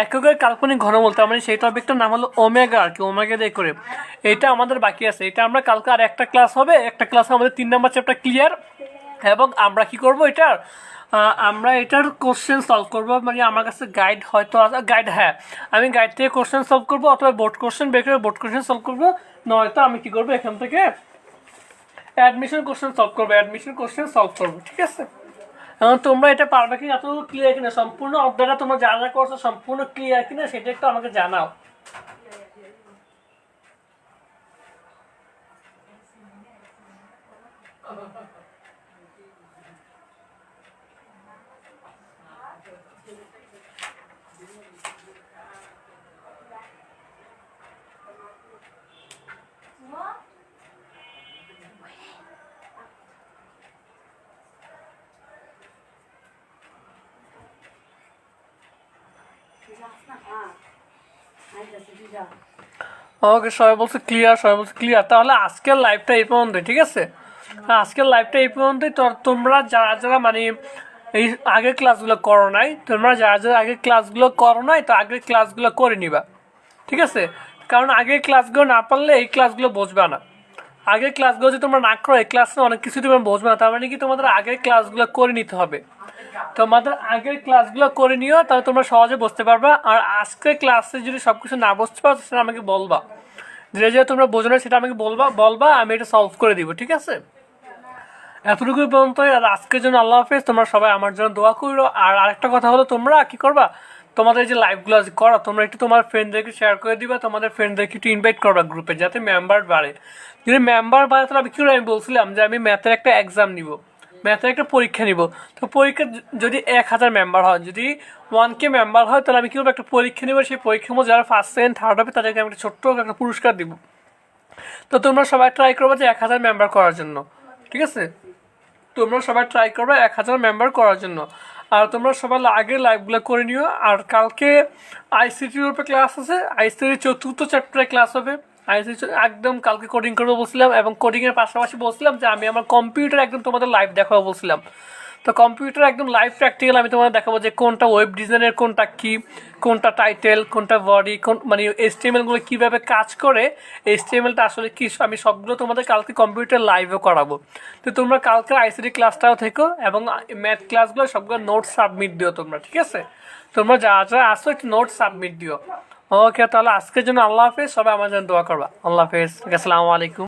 এককের কাল্পনিক ঘনমূল, তার মানে সেই টপিকটার নাম হলো ওমেগা, আর কি ওমেগা দিয়ে করে। এটা আমাদের বাকি আছে, এটা আমরা কালকে আর একটা ক্লাস হবে, একটা ক্লাসে আমাদের 3 নম্বর চ্যাপ্টার ক্লিয়ার, এবং আমরা কি করব আমরা এটার কোশ্চেন সলভ করব। মানে আমার কাছে গাইড হয়তো গাইড, হ্যাঁ আমি গাইড থেকে কোশ্চেন সলভ করব, অথবা বোর্ড কোশ্চেন বের করে বোর্ড কোশ্চেন সলভ করব, নয়তো আমি কি করব এখান থেকে অ্যাডমিশন কোশ্চেন সলভ করবো, ঠিক আছে? এখন তোমরা এটা পারবে কিনা, এত ক্লিয়ার কিনা, সম্পূর্ণ অধ্যায়টা তোমরা যা যা করছো সম্পূর্ণ ক্লিয়ার কিনা সেটা একটু আমাকে জানাও। ওকে, সবাই বলছে ক্লিয়ার, তাহলে আজকের লাইভটা এই পর্যন্তই, ঠিক আছে? আজকের লাইভটা এই পর্যন্তই। তো তোমরা যারা মানে এই আগের ক্লাসগুলো করো নাই, তোমরা যারা যারা আগের ক্লাসগুলো করো নাই তো আগের ক্লাসগুলো করে নিবা, ঠিক আছে? কারণ আগের ক্লাসগুলো না পারলে এই ক্লাসগুলো বুঝবে না। আগের ক্লাসগুলো যদি তোমরা না করো এই ক্লাসে অনেক কিছু তোমরা বুঝবে না, তার মানে কি তোমাদের আগের ক্লাসগুলো করে নিতে হবে। তোমাদের আগের ক্লাসগুলো করে নিও, তাহলে তোমরা সহজে বুঝতে পারবা। আর আজকের ক্লাসে যদি সব কিছু না বুঝতে পারো সেটা আমাকে বলবা, যেটা যেটা তোমরা বোঝো না সেটা আমাকে বলবা আমি এটা সলভ করে দিব, ঠিক আছে? এতটুকু পর্যন্ত। আর আজকের জন্য আল্লাহ হাফেজ। তোমরা সবাই আমার জন্য দোয়া করো। আর আরেকটা কথা হলো, তোমরা কি করবা, তোমাদের যে লাইভগুলো করো তোমরা একটু তোমার ফ্রেন্ডদেরকে শেয়ার করে দিবা, তোমাদের ফ্রেন্ডদেরকে একটু ইনভাইট করবা গ্রুপে, যাতে মেম্বার বাড়ে। যদি মেম্বার বাড়ে তাহলে আমি কি করে, আমি বলছিলাম যে আমি ম্যাথের একটা এক্সাম নিব, ম্যাথের একটা পরীক্ষা নিব। তো পরীক্ষা যদি 1000 মেম্বার হয়, যদি 1K মেম্বার হয়, তাহলে আমি কি করবো, একটা পরীক্ষা নিব। সেই পরীক্ষার মধ্যে যারা ফার্স্ট সেকেন্ড থার্ড হবে তাদেরকে আমি একটা ছোট্ট একটা পুরস্কার দিব। তো তোমরা সবাই ট্রাই করবে যে 1000 মেম্বার করার জন্য, ঠিক আছে? তোমরা সবাই ট্রাই করবে 1000 মেম্বার করার জন্য। আর তোমরা সবাই আগে লাইভগুলো করে নিও। আর কালকে আইসিটির উপরে ক্লাস আছে, আইসিটির 4th চ্যাপ্টারে ক্লাস হবে। আইসিটি একদম কালকে কোডিং করবো বলছিলাম, এবং কোডিংয়ের পাশাপাশি বলছিলাম যে আমি আমার কম্পিউটার একদম তোমাদের লাইভ দেখাবো বলছিলাম। তো কম্পিউটার একদম লাইভ প্র্যাকটিক্যাল আমি তোমাদের দেখাবো যে কোনটা ওয়েব ডিজাইনের, কোনটা কি, কোনটা টাইটেল, কোনটা বডি, কোন মানে এইচটিএমএলগুলো কীভাবে কাজ করে, এইচটিএমএলটা আসলে কি, আমি সবগুলো তোমাদের কালকে কম্পিউটার লাইভও করাবো। তো তোমরা কালকে আইসিটি ক্লাসটাও থেকো, এবং ম্যাথ ক্লাসগুলো সবগুলো নোট সাবমিট দিও তোমরা, ঠিক আছে? তোমরা যা যা আসো একটু নোট সাবমিট দিও। ওকে, তাহলে আজকের জন্য আল্লাহ হাফেজ। সবাই আমার জন্য দোয়া করবা। আল্লাহ হাফেজ, আসসালামু আলাইকুম।